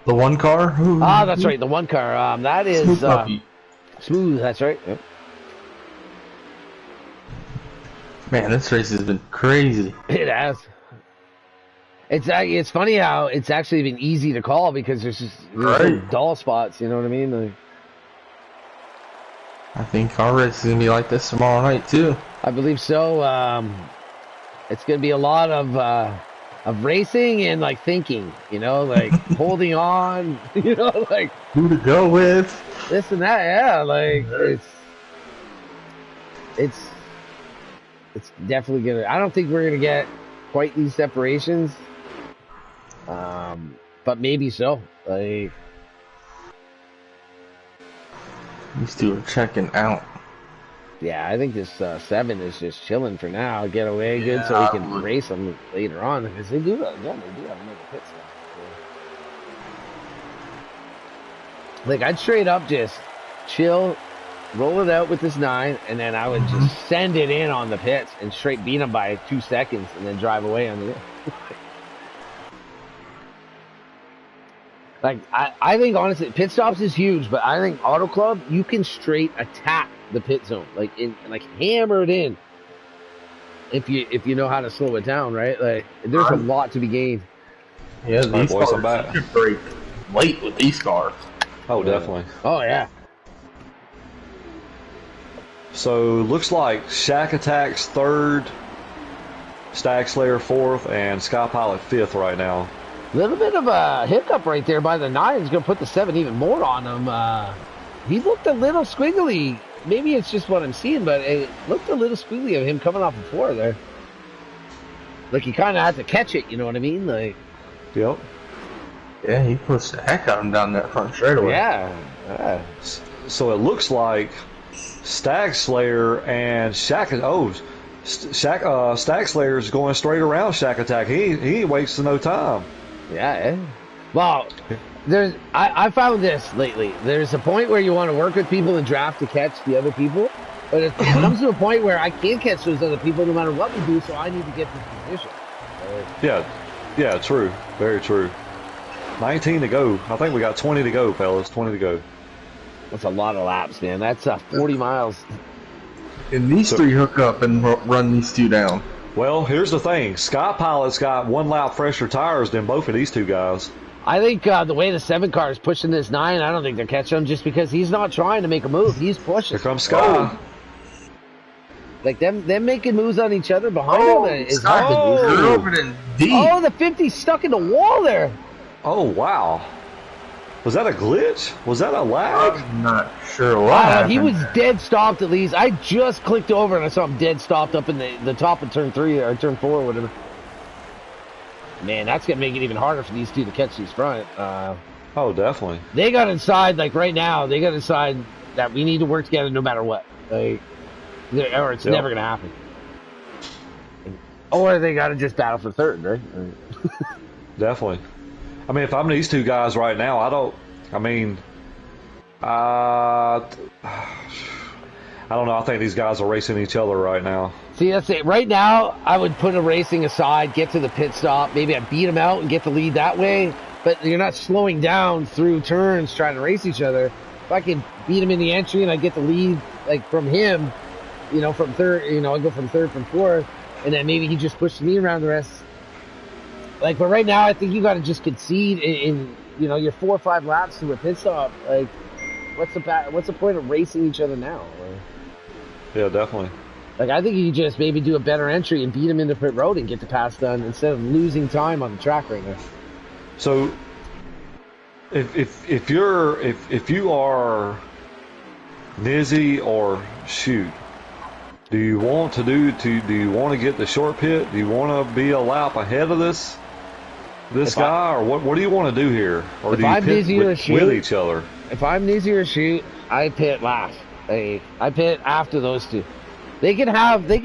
The one car? Ah, that's right, the one car. That is Smooth puppy. Smooth, that's right. Yep. Man, this race has been crazy. It has. It's funny how it's actually been easy to call because there's no dull spots, you know what I mean? Like, I think our race is going to be like this tomorrow night, too. I believe so. It's going to be a lot of racing and, like, thinking, you know, like, holding on, you know, like... Who to go with. This and that, yeah, like, it's definitely going to... I don't think we're going to get quite these separations, but maybe so. Like... These two are checking out. Yeah, I think this 7 is just chilling for now. Get away good so we can race them later on because they do have another pit stop. So. Like I'd straight up just chill, roll it out with this 9, and then I would just send it in on the pits and straight beat them by 2 seconds and then drive away on the. Like, I think, honestly, pit stops is huge, but I think Auto Club, you can straight attack the pit zone. Like, hammer it in. If you know how to slow it down, right? Like, there's a lot to be gained. Yeah, these cars could break late with these cars. Oh, definitely. Oh, yeah. So, looks like Shack Attack's 3rd, Stag Slayer 4th, and Sky Pilot 5th right now. Little bit of a hiccup right there by the 9. He's going to put the 7 even more on him. He looked a little squiggly. Maybe it's just what I'm seeing, but it looked a little squiggly of him coming off the 4 there. Like he kind of had to catch it, you know what I mean? Like, yep. Yeah, he pushed the heck out of him down that front straightaway. Yeah. So it looks like Stag Slayer and Shack. Oh, Stag Slayer is going straight around Shack Attack. He ain't wasting no time. Yeah. Well, I found this lately. There's a point where you want to work with people and draft to catch the other people, but it comes to a point where I can't catch those other people no matter what we do, so I need to get this position. Yeah, true. Very true. 19 to go. I think we got 20 to go, fellas. 20 to go. That's a lot of laps, man. That's 40 miles. And these 3 hook up and run these 2 down. Well, here's the thing. Sky Pilot's got 1 lap fresher tires than both of these 2 guys. I think the way the 7 car is pushing this 9, I don't think they're catching him just because he's not trying to make a move. He's pushing. Here comes Sky. Oh. Like them making moves on each other behind him is hard. Oh, the 50's stuck in the wall there. Oh, wow. Was that a glitch? Was that a lag? I'm not sure what happened. He was dead stopped at least. I just clicked over and I saw him dead stopped up in the top of turn 3 or turn 4 or whatever. Man, that's going to make it even harder for these 2 to catch these front. Oh, definitely. They got to decide, like right now, they got to decide that we need to work together no matter what. Like, or it's never going to happen. Or they got to just battle for 3rd, right? Definitely. I mean, if I'm these 2 guys right now, I don't know. I think these guys are racing each other right now. See, that's it. Right now, I would put a racing aside, get to the pit stop. Maybe I beat them out and get the lead that way. But you're not slowing down through turns trying to race each other. If I can beat him in the entry and I get the lead, like from him, you know, from 3rd, you know, I go from 3rd, from 4th, and then maybe he just pushes me around the rest. Like, but right now, I think you got to just concede in, you know, your 4 or 5 laps to a pit stop. Like, what's the point of racing each other now? Yeah, definitely. Like, I think you just maybe do a better entry and beat him into pit road and get the pass done instead of losing time on the track right now. So, if you are Nizzy or Shoot, do you want to get the short pit? Do you want to be a lap ahead of this guy, or what do you want to do here? Or do you pit with each other? If I'm Nizzy or Shoot, I pit last. I pit after those 2. They can have that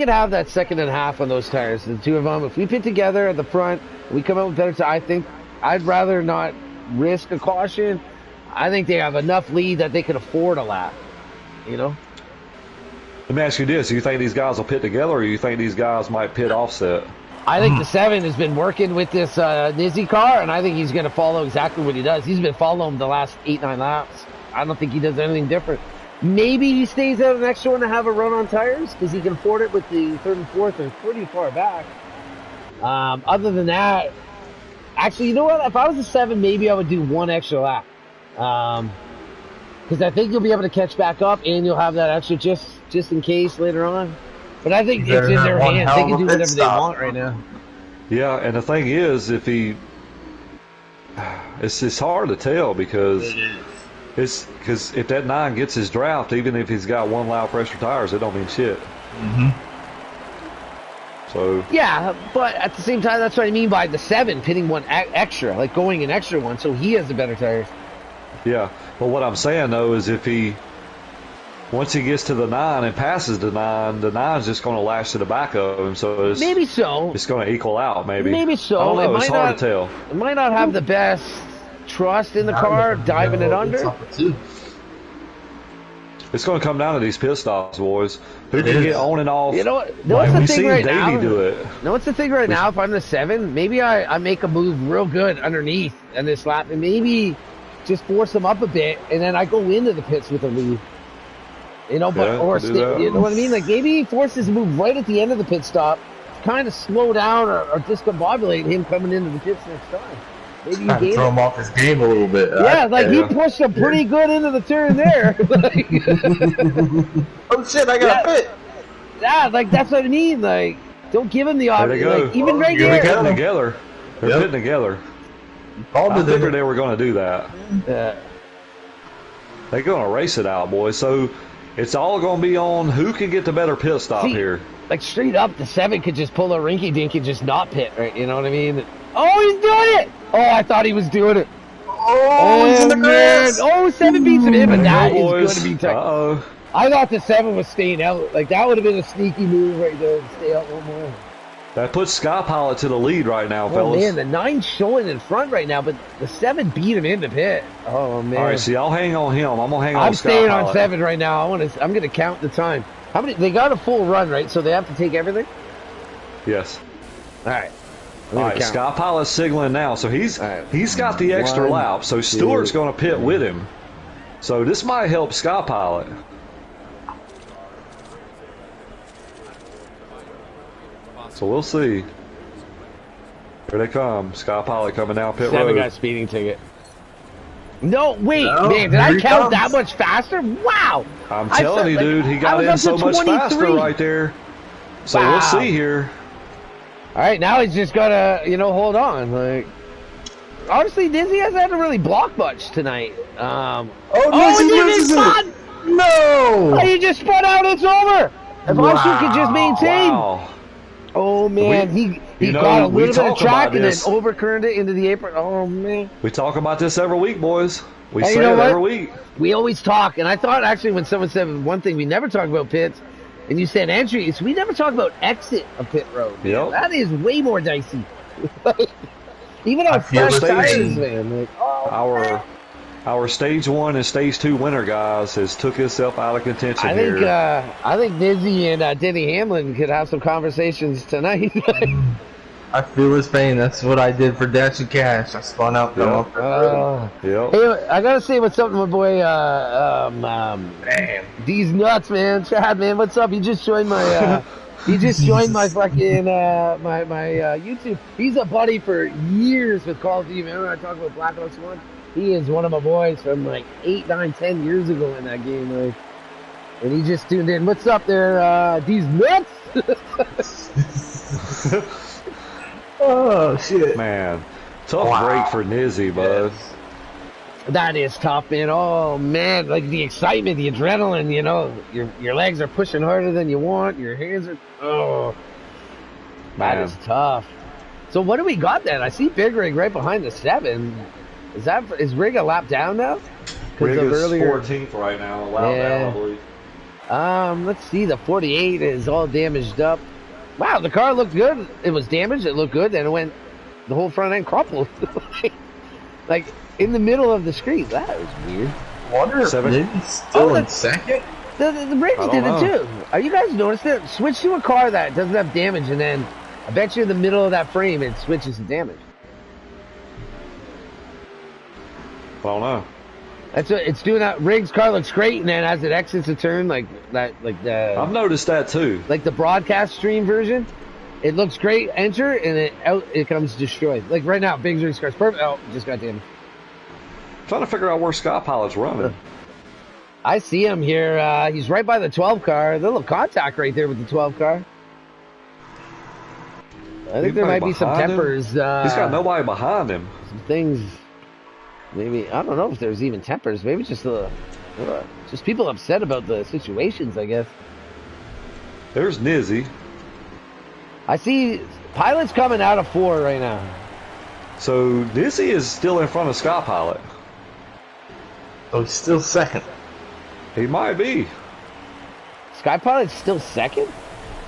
2nd and a half on those tires, the 2 of them. If we pit together at the front, we come out with better time. I think I'd rather not risk a caution. I think they have enough lead that they can afford a lap. You know. Let me ask you this: do you think these guys will pit together, or do you think these guys might pit offset? I think the 7 has been working with this Nizzy car, and I think he's going to follow exactly what he does. He's been following the last 8-9 laps. I don't think he does anything different. Maybe he stays out an extra one to have a run on tires because he can afford it with the 3rd and 4th. They're pretty far back. Other than that, actually, you know what? If I was a 7, maybe I would do 1 extra lap. Because I think you'll be able to catch back up, and you'll have that extra just in case later on. But I think it's in their hands. They can do whatever they want right now. Yeah, and the thing is, if he, it's hard to tell because if that 9 gets his draft, even if he's got 1 lap pressure tires, it don't mean shit. So yeah, but at the same time, that's what I mean by the 7 pitting 1 extra, like going an extra one, so he has the better tires. Yeah, but what I'm saying though is once he gets to the 9 and passes the 9's just going to lash to the back of him. So maybe so. It's going to equal out. Maybe so. I don't know. It's hard to tell. It might not have the best trust in the car, diving it under. It's going to come down to these pit stops, boys. Who can get on and off? You know what? What's the thing right now? Davey do it. No, what's the thing right now? If I'm the 7, maybe I make a move real good underneath in this lap, and maybe just force them up a bit, and then I go into the pits with a lead. You know, but you know what I mean? Like maybe he forces a move right at the end of the pit stop, kind of slow down or discombobulate him coming into the pits next time. Maybe you gain throw him off his game a little bit. Yeah, he pushed him pretty good into the turn there. Oh shit! I got a pit. Yeah, like that's what I mean. Like, don't give him the option. Like, even right here, they're pitting together. They're pitting together. I figured they were going to do that. Yeah. They're going to race it out, boys. So it's all going to be on who can get the better pit stop here. Like straight up, the 7 could just pull a rinky-dink and just not pit, right? You know what I mean? Oh, he's doing it! Oh, I thought he was doing it. Oh, he's in the grass. Oh, 7 beats him in, but that is going to be tight. Uh-oh. I thought the 7 was staying out. Like, that would have been a sneaky move right there to stay out one more. That puts Sky Pilot to the lead right now, fellas. Oh, man, the 9's showing in front right now, but the 7 beat him in the pit. Oh, man. All right, see, I'll hang on him. I'm going to hang on Sky staying Pilot. on 7 right now. I'm going to count the time. How many? They got a full run, right? So they have to take everything? Yes. All right. All right, Sky Pilot's signaling now. So he's got the extra lap. So Stewart's going to pit with him. So this might help Sky Pilot. So we'll see. Here they come. Sky Pilot coming down pit road. 7 got speeding ticket. No, wait, man, did I count that much faster? Wow. I'm telling you, dude, he got in so much faster right there. So we'll see here. All right, now he's just got to, hold on. Like, honestly, Dizzy hasn't had to really block much tonight. Dizzy loses it. No. Oh, you just spun out. It's over. If Oshu could just maintain. Wow. Oh, man, he got a little bit of track and then overcurrent it into the apron. Oh, man. We talk about this every week, boys. We say it every week. We always talk, and I thought actually when someone said one thing, we never talk about pits, and you said entries, we never talk about exit of pit road. Yep. That is way more dicey. Even on fresh tires, man. Like, Our stage 1 and stage 2 winner, guys, has took himself out of contention here. I think Dizzy and Denny Hamlin could have some conversations tonight. I feel his pain. That's what I did for Dash and Cash. I spun out. Hey, I gotta say what's up to my boy. These nuts, man. Chad, man, what's up? He just joined my. He just joined my fucking my YouTube. He's a buddy for years with Call of Duty. Remember I talked about Black Ops 1? He is one of my boys from like 8, 9, 10 years ago in that game, like, and he just tuned in. What's up there, these nuts? Oh shit, man! Tough break for Nizzy, bud. That is tough, man. Oh man, like the excitement, the adrenaline. Your legs are pushing harder than you want. Your hands are. That is tough. So what do we got then? I see Big Rig right behind the 7. Is Rig a lap down now? Rig is 14th right now. Down, I believe. Let's see. The 48 is all damaged up. Wow, the car looked good. It was damaged. It looked good. Then it went. The whole front end crumpled. like in the middle of the screen. That was weird. I wonder if Liddy's still in second. The Brady did it too. Are you guys noticing it? Switch to a car that doesn't have damage, and then I bet you in the middle of that frame it switches to damage. I don't know. That's what it's doing. That Riggs car looks great, and then as it exits a turn, like that, I've noticed that too. like the broadcast stream version, it looks great. Enter and it comes destroyed. Like right now, Biggs Riggs car's perfect. Oh, just got damaged. I'm trying to figure out where Sky Pilot's running. I see him here. He's right by the 12 car. A little contact right there with the 12 car. I think there might be some tempers. He's got nobody behind him. Some things. Maybe I don't know if there's even tempers. Maybe just people upset about the situations. I guess. There's Nizzy. I see Pilot's coming out of 4 right now. So Nizzy is still in front of Sky Pilot. Oh, he's still second. He might be. Sky Pilot's still second?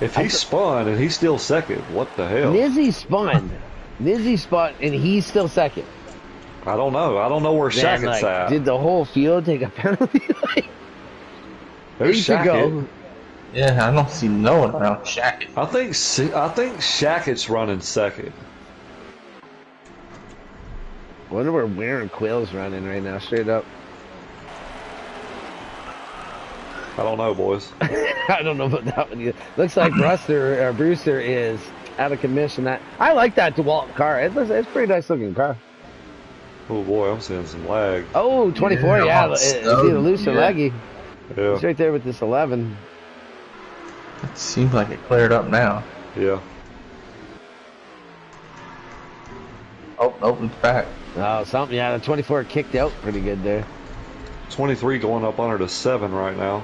If he spun and he's still second, what the hell? Nizzy spun. Nizzy spun and he's still second. I don't know. I don't know where Shackett's at. Did the whole field take a penalty? There's Shackett. Yeah, I don't see no one around Shackett. I think Shackett's running second. I wonder where Warren Quill's running right now, straight up. I don't know, boys. I don't know about that one either. Looks like Brewster is out of commission. I like that DeWalt car. It's a pretty nice looking car. Oh boy, I'm seeing some lag. Oh, 24, yeah. It's either loose or laggy. Yeah. It's right there with this 11. It seems like it cleared up now. Yeah. Oh, nope, it's back. Oh, something. Yeah, the 24 kicked out pretty good there. 23 going up under the 7 right now.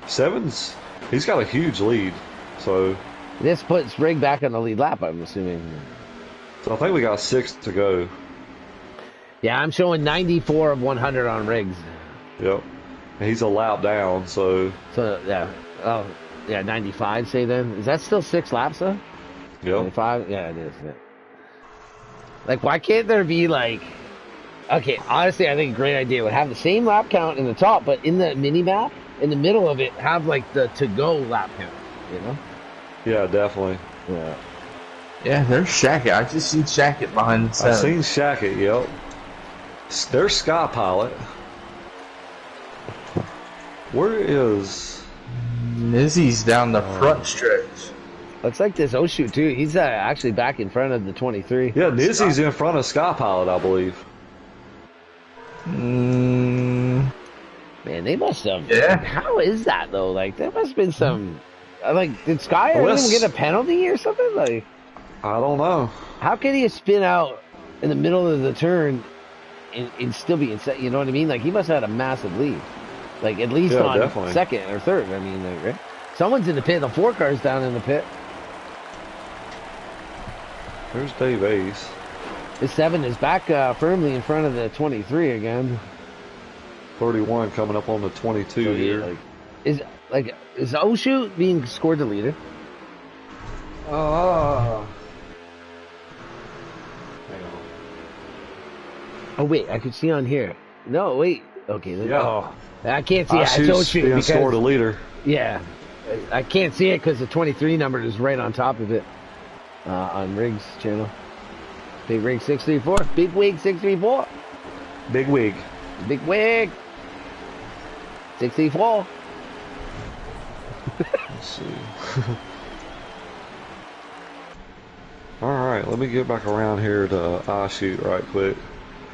7's, he's got a huge lead. So this puts Rig back on the lead lap, I'm assuming. I think we got 6 to go. Yeah, I'm showing 94 of 100 on Riggs. Yep. And he's a lap down, so yeah. Oh, yeah, 95, say then. Is that still 6 laps, though? Yep. 95? Yeah, it is. Yeah. Like, why can't there be, like... Okay, honestly, I think a great idea would have the same lap count in the top, but in the mini-map, in the middle of it, have, like, the to-go lap count, you know? Yeah, definitely. Yeah. Yeah, there's Shackett. I just seen Shackett behind the 7. I've seen Shackett, yep. There's Sky Pilot. Where is... Nizzy's down the front stretch. Looks like this Oshoot, too. He's actually back in front of the 23. Yeah, Nizzy's in front of Sky Pilot, I believe. Man, they must have... Yeah. How is that, though? Like, there must have been some... Like, did Sky even get a penalty or something? Like, I don't know. How can he spin out in the middle of the turn and still be in second? You know what I mean? Like, he must have had a massive lead. Like, at least on definitely. Second or third. I mean, like, right? Someone's in the pit. The 4 car's down in the pit. There's Dave Ace. The 7 is back firmly in front of the 23 again. 31 coming up on the 22 So, here. Is Oshoot being scored the leader? Hang on. Oh wait, I could see on here. No, wait. Okay. Yeah. Oh, I can't see it. It's Oshoot's Oshoot being scored a leader. Yeah, I can't see it because the 23 number is right on top of it on Riggs channel. Big Rig 634. Big Wig 634. Big wig. Big Wig 634. Let's see. All right, let me get back around here to Oshoot right quick.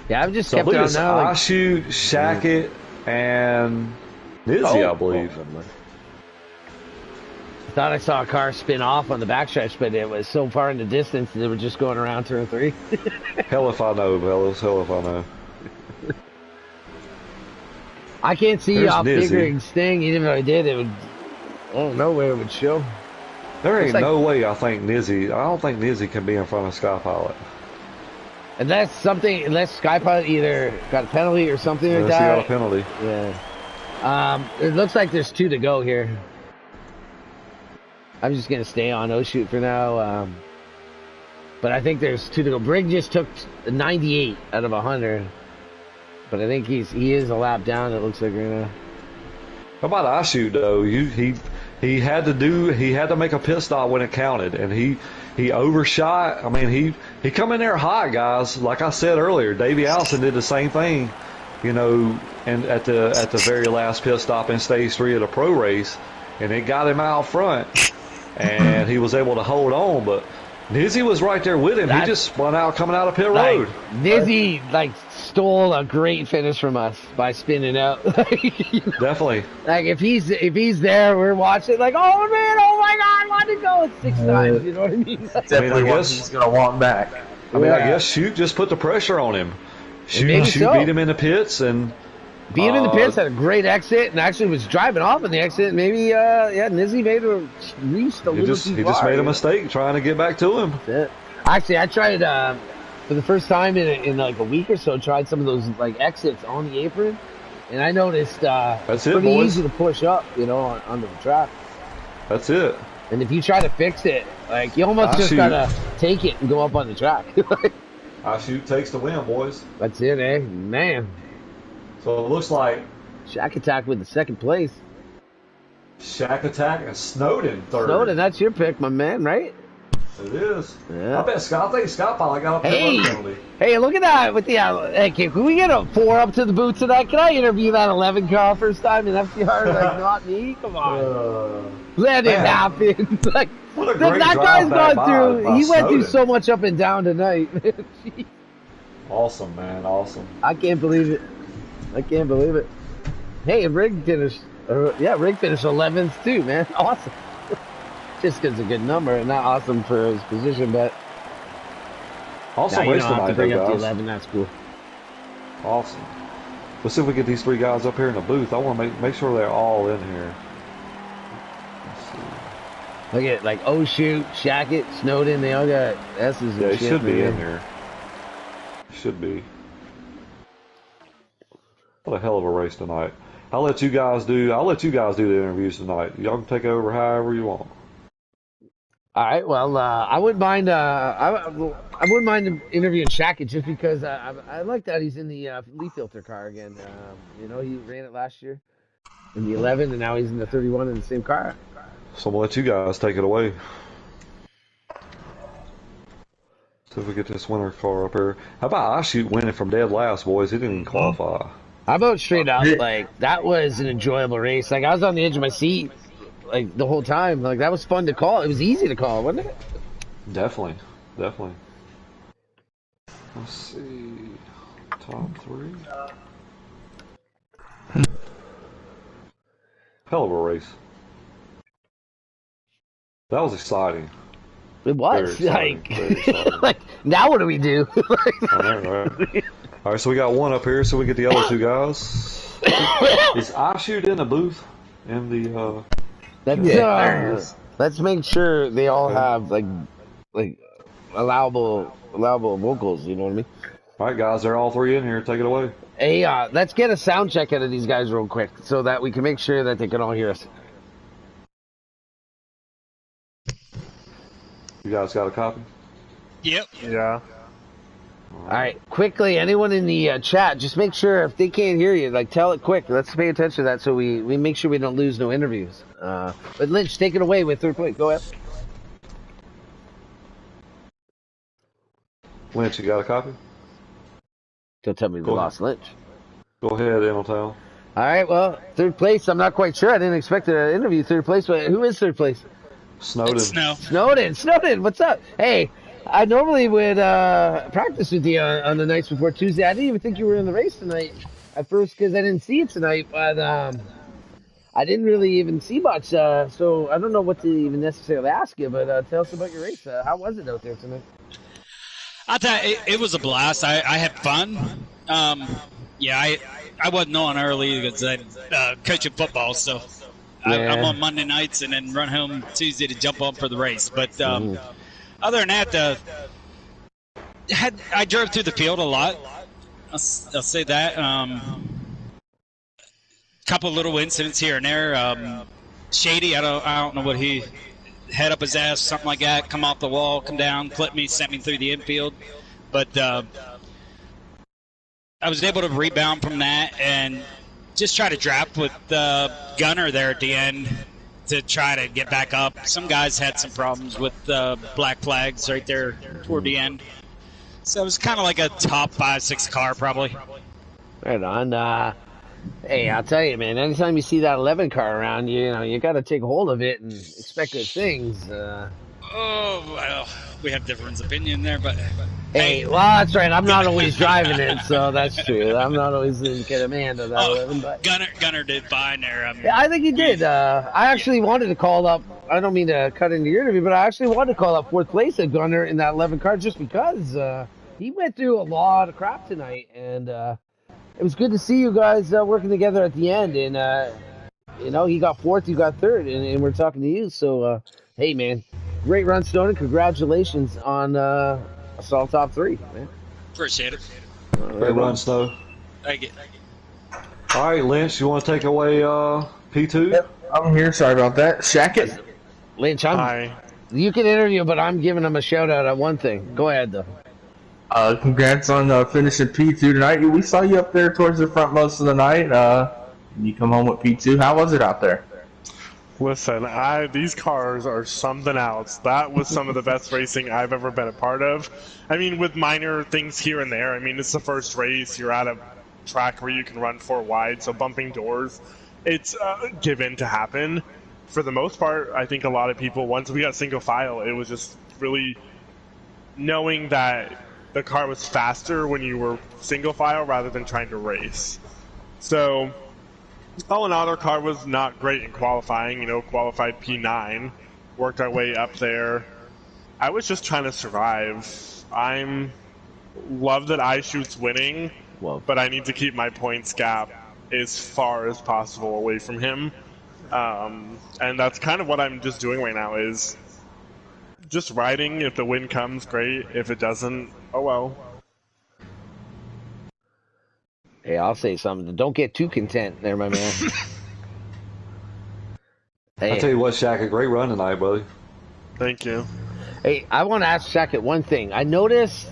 Yeah, I've just So I kept it believe on it's now. Like, Oshoot, Shackett, and Nizzy, I believe. I thought I saw a car spin off on the backstretch, but it was so far in the distance they were just going around turn 3. Hell if I know, fellas. Hell if I know. I can't see There's off Big Nizzy. Rig's thing. Even if I did, it would. I don't know where it would show. There ain't like- no way I don't think Nizzy can be in front of Sky Pilot. Unless Sky Pilot either got a penalty or something like Unless he got a that. penalty. Yeah. It looks like there's 2 to go here. I'm just gonna stay on Oshoot for now. But I think there's 2 to go. Brig just took 98 out of 100. But I think he is a lap down. It looks like right now. How about Oshoot though? He he had to make a pit stop when it counted, and he overshot. I mean, he come in there hot, guys. Like I said earlier, Davey Allison did the same thing, you know, and at the very last pit stop in stage 3 of the pro race, and it got him out front, and he was able to hold on, but Nizzy was right there with him. He just spun out coming out of pit road. Nizzy stole a great finish from us by spinning out. Definitely. Like if he's there, we're watching oh man, oh my God, why'd it go 6 times? You know what I mean? Definitely what he's gonna want back. I mean, I guess Shoot just put the pressure on him. Shoot beat him in the pits and. Beat him in the pits, had a great exit, and actually was driving off in the exit. Maybe, Nizzy made a reached a little too far. He just made a mistake trying to get back to him. That's it. Actually, I tried for the first time in a week or so. Tried some of those exits on the apron, and I noticed it's pretty easy to push up, onto the track. That's it. And if you try to fix it, you almost just gotta take it and go up on the track. I Shoot takes the win, boys. That's it, eh? Man. So it looks like Shack Attack with the second place. Shack Attack and Snowden third. Snowden, that's your pick, my man, right? It is. Yeah. I think Scott probably got a penalty. Hey, look at that with the hey, can we get a 4 up to the boot tonight? Can I interview that 11 car first time in FTR? Not me. Come on, let it happen. What a great that guy's gone through. He went through Snowden. so much up and down tonight. Awesome, man. Awesome. I can't believe it. Hey, Rig finished. Rig finished 11th too, man. Awesome. Just because it's a good number, and not awesome for his position, but Awesome race tonight, to bring up guys. the 11. That's cool. Awesome. Let's see if we get these 3 guys up here in the booth. I want to make sure they're all in here. Let's see. Look at Oh Shoot, Shackett, Snowden. They all got S's and Yeah, shit. he should be man. in here. Should be. What a hell of a race tonight. I'll let you guys do the interviews tonight. Y'all can take it over however you want. All right. Well, I wouldn't mind. I wouldn't mind interviewing Shackett just because I like that he's in the leaf filter car again. He ran it last year in the 11, and now he's in the 31 in the same car. So I'm gonna let you guys take it away. See if we get this winner car up here. How about I Shoot winning from dead last, boys? He didn't even qualify. How about straight up? That was an enjoyable race. I was on the edge of my seat the whole time. That was fun to call. It was easy to call, wasn't it? Definitely. Let's see. Top 3. Hell of a race. That was exciting. It was. Very exciting. Now what do we do? I know, right? All right, so we got one up here, so we get the other 2 guys. Is I Shoot in the booth? In the let's make sure they all have allowable vocals. You know what I mean? All right, guys, they're all 3 in here. Take it away. Hey, let's get a sound check out of these guys real quick so that we can make sure that they can all hear us. You guys got a copy? Yep. Yeah. All right, quickly, anyone in the chat, just make sure if they can't hear you, tell it quick. Let's pay attention to that so we make sure we don't lose no interviews. But Lynch, take it away with 3rd place. Go ahead. Lynch, you got a copy? Don't tell me we lost Lynch. Go ahead, Emiltown. All right, well, 3rd place. I'm not quite sure. I didn't expect to interview 3rd place, but who is 3rd place? Snowden. Snowden, what's up? Hey, I normally would practice with you on the nights before Tuesday. I didn't even think you were in the race tonight at first because I didn't see it tonight, but I didn't really even see much. So I don't know what to even necessarily ask you, but tell us about your race. How was it out there tonight? I thought it was a blast. I had fun. I wasn't on early because I'm coaching football, so I'm on Monday nights and then run home Tuesday to jump on for the race. But other than that, I drove through the field a lot. I'll say that. Couple little incidents here and there. Shady, I don't know what he head up his ass, something like that. Come off the wall, come down, clip me, sent me through the infield. But I was able to rebound from that and just try to draft with Gunner there at the end. to try to get back up. Some guys had some problems with black flags right there toward the end. So it was kind of like a top 5, 6 car probably. Right on. Hey, I'll tell you, man. Anytime you see that 11 car around, you got to take hold of it and expect good things. Oh, well, we have different opinion there, but Hey, well, that's right. I'm not always driving it, so that's true. I'm not always in command of that 11, but Gunner did fine there. yeah, I think he did. I actually wanted to call up. I don't mean to cut into your interview, but I actually wanted to call up fourth place at Gunner in that 11 car just because he went through a lot of crap tonight, and it was good to see you guys working together at the end. And he got fourth, you got third, and we're talking to you. So, hey, man, great run, Stoner. Congratulations on Assault Top 3, man. Appreciate it. Great run, Snow. Thank you. All right, Lynch, you want to take away P2? Yep, I'm here. Sorry about that. Shackett. Lynch, Hi. you can interview, but I'm giving him a shout out on one thing. Go ahead, though. Congrats on finishing P2 tonight. We saw you up there towards the front most of the night. You come home with P2. How was it out there? Listen, these cars are something else. That was some of the best racing I've ever been a part of. I mean, with minor things here and there. I mean, it's the first race. You're at a track where you can run 4 wide, so bumping doors, it's given to happen. For the most part, I think a lot of people, once we got single file, it was just really knowing that the car was faster when you were single file rather than trying to race. So, all in all, our car was not great in qualifying. Qualified P9, worked our way up there. I was just trying to survive. Love that iShoot's winning, but I need to keep my points gap as far as possible away from him. And that's kind of what I'm just doing right now, is just riding. If the win comes, great. If it doesn't, oh well. Hey, I'll say something. Don't get too content there, my man. Hey. I tell you what, Shaq, a great run tonight, buddy. Thank you. Hey, I want to ask Shackett one thing. I noticed,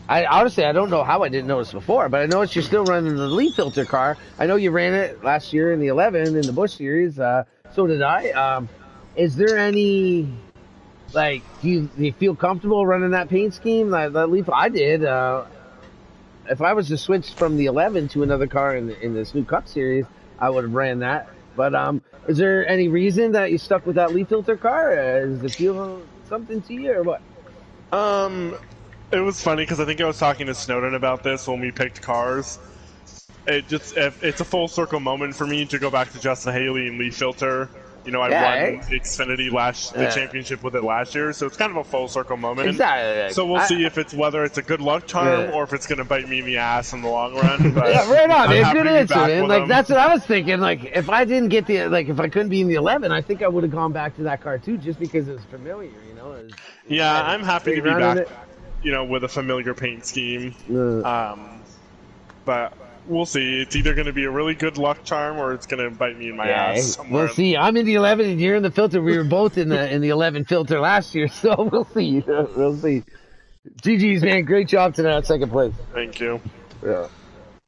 honestly, I don't know how I didn't notice before, but I noticed you're still running the leaf filter car. I know you ran it last year in the 11 in the Busch Series. So did I. Is there any, do you feel comfortable running that paint scheme? That leaf, I did. If I was to switch from the 11 to another car in this new Cup Series, I would have ran that. But is there any reason that you stuck with that leaf filter car? Does it feel something to you or what? It was funny because I think I was talking to Snowden about this when we picked cars. It's a full circle moment for me to go back to Justin Haley and leaf filter. I won Xfinity the championship with it last year, so it's kind of a full circle moment. Exactly. So we'll see whether it's a good luck charm or if it's going to bite me in the ass in the long run. But yeah, right on, man. Good answer, man. Them. That's what I was thinking. If I didn't get if I couldn't be in the 11, I think I would have gone back to that car too, just because it was familiar, I'm happy to be back, with a familiar paint scheme. But we'll see. It's either going to be a really good luck charm or it's going to bite me in my ass somewhere. We'll see. I'm in the 11 and you're in the filter. We were both in the 11 filter last year, so we'll see. We'll see. GG's, man. Great job tonight at second place. Thank you. Yeah.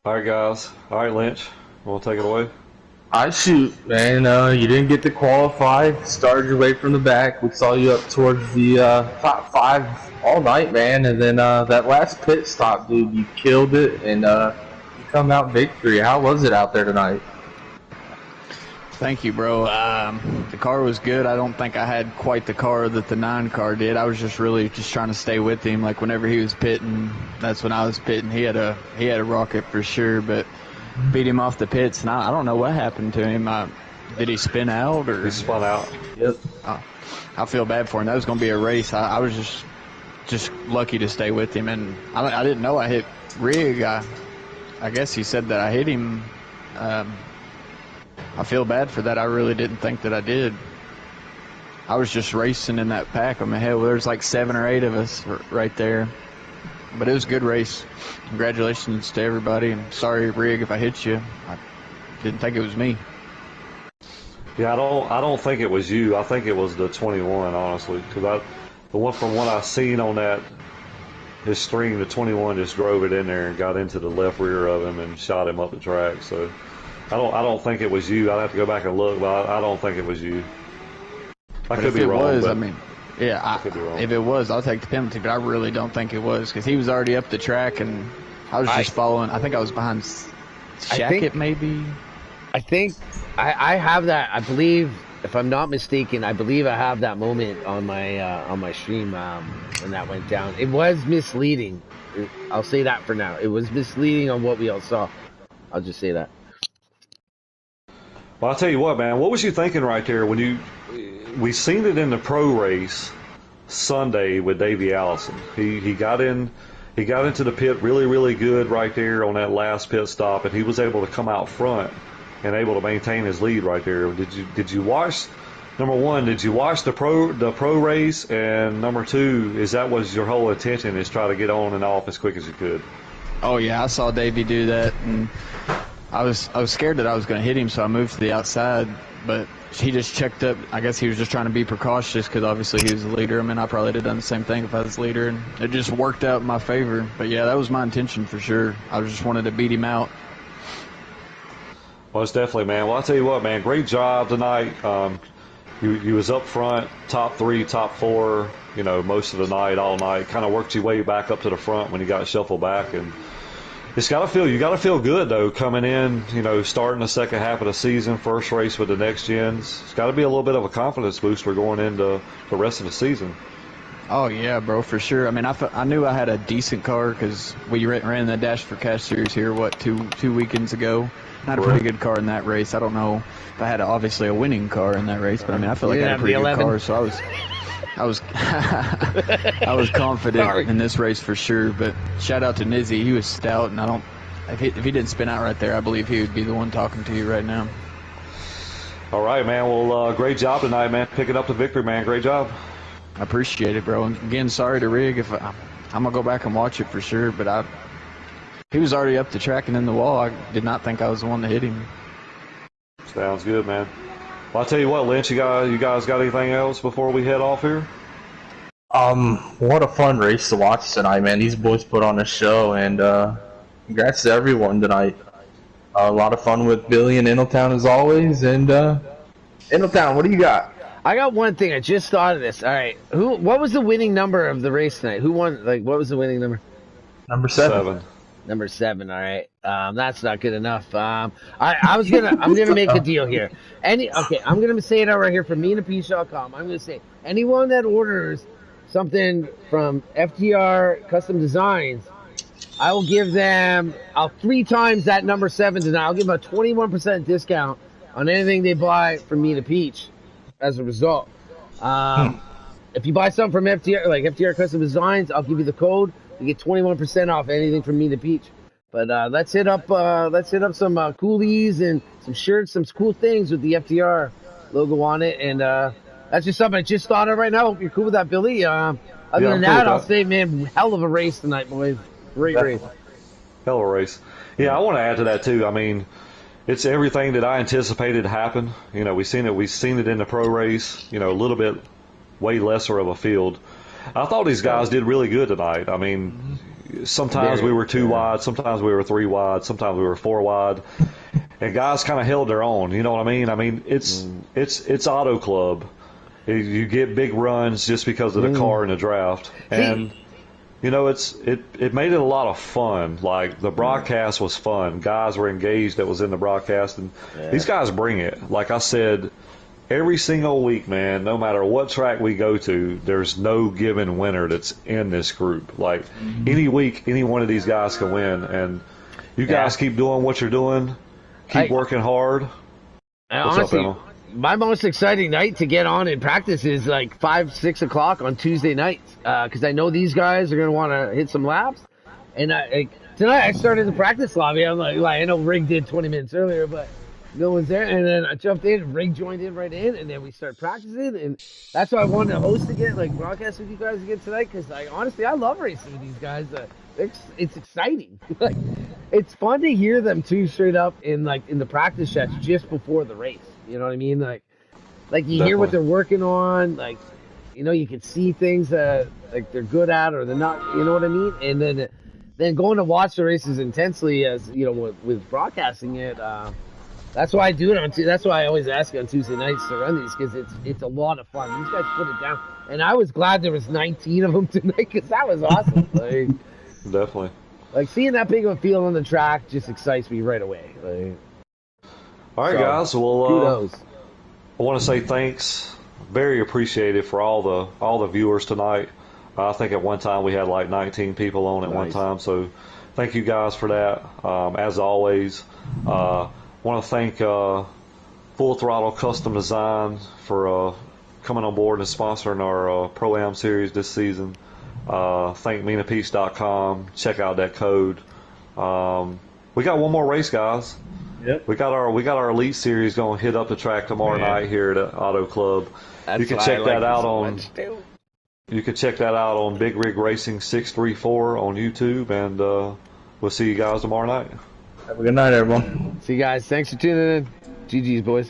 All right, guys. All right, Lynch. Want to take it away? iShoot, man. You didn't get to qualify. Started your way from the back. We saw you up towards the top 5 all night, man. And then that last pit stop, dude, you killed it. And come out victory. How was it out there tonight? Thank you, bro. The car was good. I don't think I had quite the car that the 9 car did. I was just really trying to stay with him. Like whenever he was pitting, that's when I was pitting. He had a rocket for sure, but beat him off the pits. And I don't know what happened to him. Did he spin out or? He spun out. Yep. I feel bad for him. That was going to be a race. I was just lucky to stay with him, and I didn't know I hit Rig. I guess he said that I hit him. I feel bad for that. I really didn't think that I did. I was just racing in that pack. I mean, hell, there's like 7 or 8 of us right there. But it was a good race. Congratulations to everybody. And sorry, Rig, if I hit you. I didn't think it was me. Yeah, I don't think it was you. I think it was the 21, honestly, because from what I seen on that his stream, the 21 just drove it in there and got into the left rear of him and shot him up the track. So I don't think it was you. I'd have to go back and look, but I don't think it was you. I But could if be it wrong. was, but I mean, yeah, could be wrong. if it was, I'll take the penalty. But I really don't think it was because he was already up the track, and I was just following. I think I was behind Shackett, maybe. I think I have that. I believe, if I'm not mistaken, I believe I have that moment on my stream when that went down. It was misleading. I'll say that for now. It was misleading on what we all saw. I'll just say that. Well, I'll tell you what, man. What was you thinking right there when we seen it in the pro race Sunday with Davey Allison? He got into the pit really, really good right there on that last pit stop, and he was able to come out front and able to maintain his lead right there. Did you watch? Number one, did you watch the pro race? And number two, is that was your whole intention, is try to get on and off as quick as you could? Oh yeah, I saw Davey do that, and I was scared that I was going to hit him, so I moved to the outside. But he just checked up. I guess he was just trying to be precautious because obviously he was the leader. I mean, I probably would have done the same thing if I was the leader, and it just worked out in my favor. But yeah, that was my intention for sure. I just wanted to beat him out. Well, it's definitely, man. Well, I'll tell you what, man. Great job tonight. You was up front, top three, top four, most of the night, all night. Kind of worked your way back up to the front when you got shuffled back, and you got to feel good though coming in. Starting the second half of the season, first race with the next gens. It's got to be a little bit of a confidence booster going into the rest of the season. Oh yeah, bro, for sure. I mean, I knew I had a decent car because we ran the Dash for Cash series here two weekends ago. I had a pretty good car in that race. I don't know if I had obviously a winning car in that race, but I mean, I feel like I had a pretty good car, so I was confident in this race for sure. But shout out to Nizzy, he was stout, and if he didn't spin out right there, I believe he would be the one talking to you right now. All right, man. Well, great job tonight, man. Picking up the victory, man. Great job. I appreciate it, bro. And again, sorry to Rig. If I'm gonna go back and watch it for sure, but he was already up the track and in the wall. I did not think I was the one to hit him. Sounds good, man. Well, I'll tell you what, Lynch, you guys got anything else before we head off here? What a fun race to watch tonight, man. These boys put on a show, and congrats to everyone tonight. A lot of fun with Billy and Ingletown as always, and Ingletown, what do you got? I got one thing. I just thought of this. All right, what was the winning number of the race tonight? Who won? What was the winning number? Number 7. Number 7. All right. That's not good enough. I'm gonna make a deal here. I'm gonna say it out right here from meandthepeach.com. I'm gonna say anyone that orders something from FTR Custom Designs, I will give them 3 times that number 7 tonight. I'll give them a 21% discount on anything they buy from Me to Peach. As a result, if you buy something from FTR, like FTR Custom Designs, I'll give you the code. You get 21% off anything from Me to Peach. But let's hit up some coolies and some shirts, some cool things with the FTR logo on it. And that's just something I just thought of right now. Hope you're cool with that, Billy. Other than that, I'll say, man, hell of a race tonight, boys. Great race. Hell of a race. Yeah, I want to add to that too. I mean, it's everything that I anticipated happened. We've seen it in the pro race. A little bit way lesser of a field. I thought these guys did really good tonight. I mean, sometimes we were 2 wide, sometimes we were 3 wide, sometimes we were 4 wide, and guys kind of held their own. You know what I mean? I mean, it's Auto Club. You get big runs just because of the car in the draft, and it made it a lot of fun. Like, the broadcast was fun. Guys were engaged that was in the broadcast, and these guys bring it. Like I said, every single week, man, no matter what track we go to, there's no given winner that's in this group. Like, any week, any one of these guys can win, and you guys keep doing what you're doing. Keep working hard. Honestly, my most exciting night to get on in practice is like 5, 6 o'clock on Tuesday nights, because I know these guys are going to want to hit some laps. And tonight I started the practice lobby. I'm like, I know Rig did 20 minutes earlier, but no one's there. And then I jumped in, and Rig joined in right in, and then we start practicing. And that's why I wanted to host again, like broadcast with you guys again tonight, because honestly, I love racing with these guys. It's exciting. Like, it's fun to hear them too, straight up in the practice chats just before the race. You know what I mean? Like you hear what they're working on. Like, you can see things that they're good at or they're not. You know what I mean? And then going to watch the races intensely, as with broadcasting it. That's why I do it on Tuesday. That's why I always ask you on Tuesday nights to run these because it's a lot of fun. These guys put it down, and I was glad there was 19 of them tonight because that was awesome. Definitely. Like seeing that big of a field on the track just excites me right away. All right, guys. Well, kudos. I want to say thanks. Very appreciated for all the viewers tonight. I think at one time we had like 19 people on at one time. So thank you guys for that. As always, want to thank Full Throttle Custom Design for coming on board and sponsoring our Pro-Am series this season. Thank MinaPeace.com. Check out that code. We got one more race, guys. Yep. We got our Elite series going to hit up the track tomorrow night here at the Auto Club. You can check that out on. You can check that out on Big Rig Racing 634 on YouTube, and we'll see you guys tomorrow night. Have a good night, everyone. See you guys. Thanks for tuning in. GG's, boys.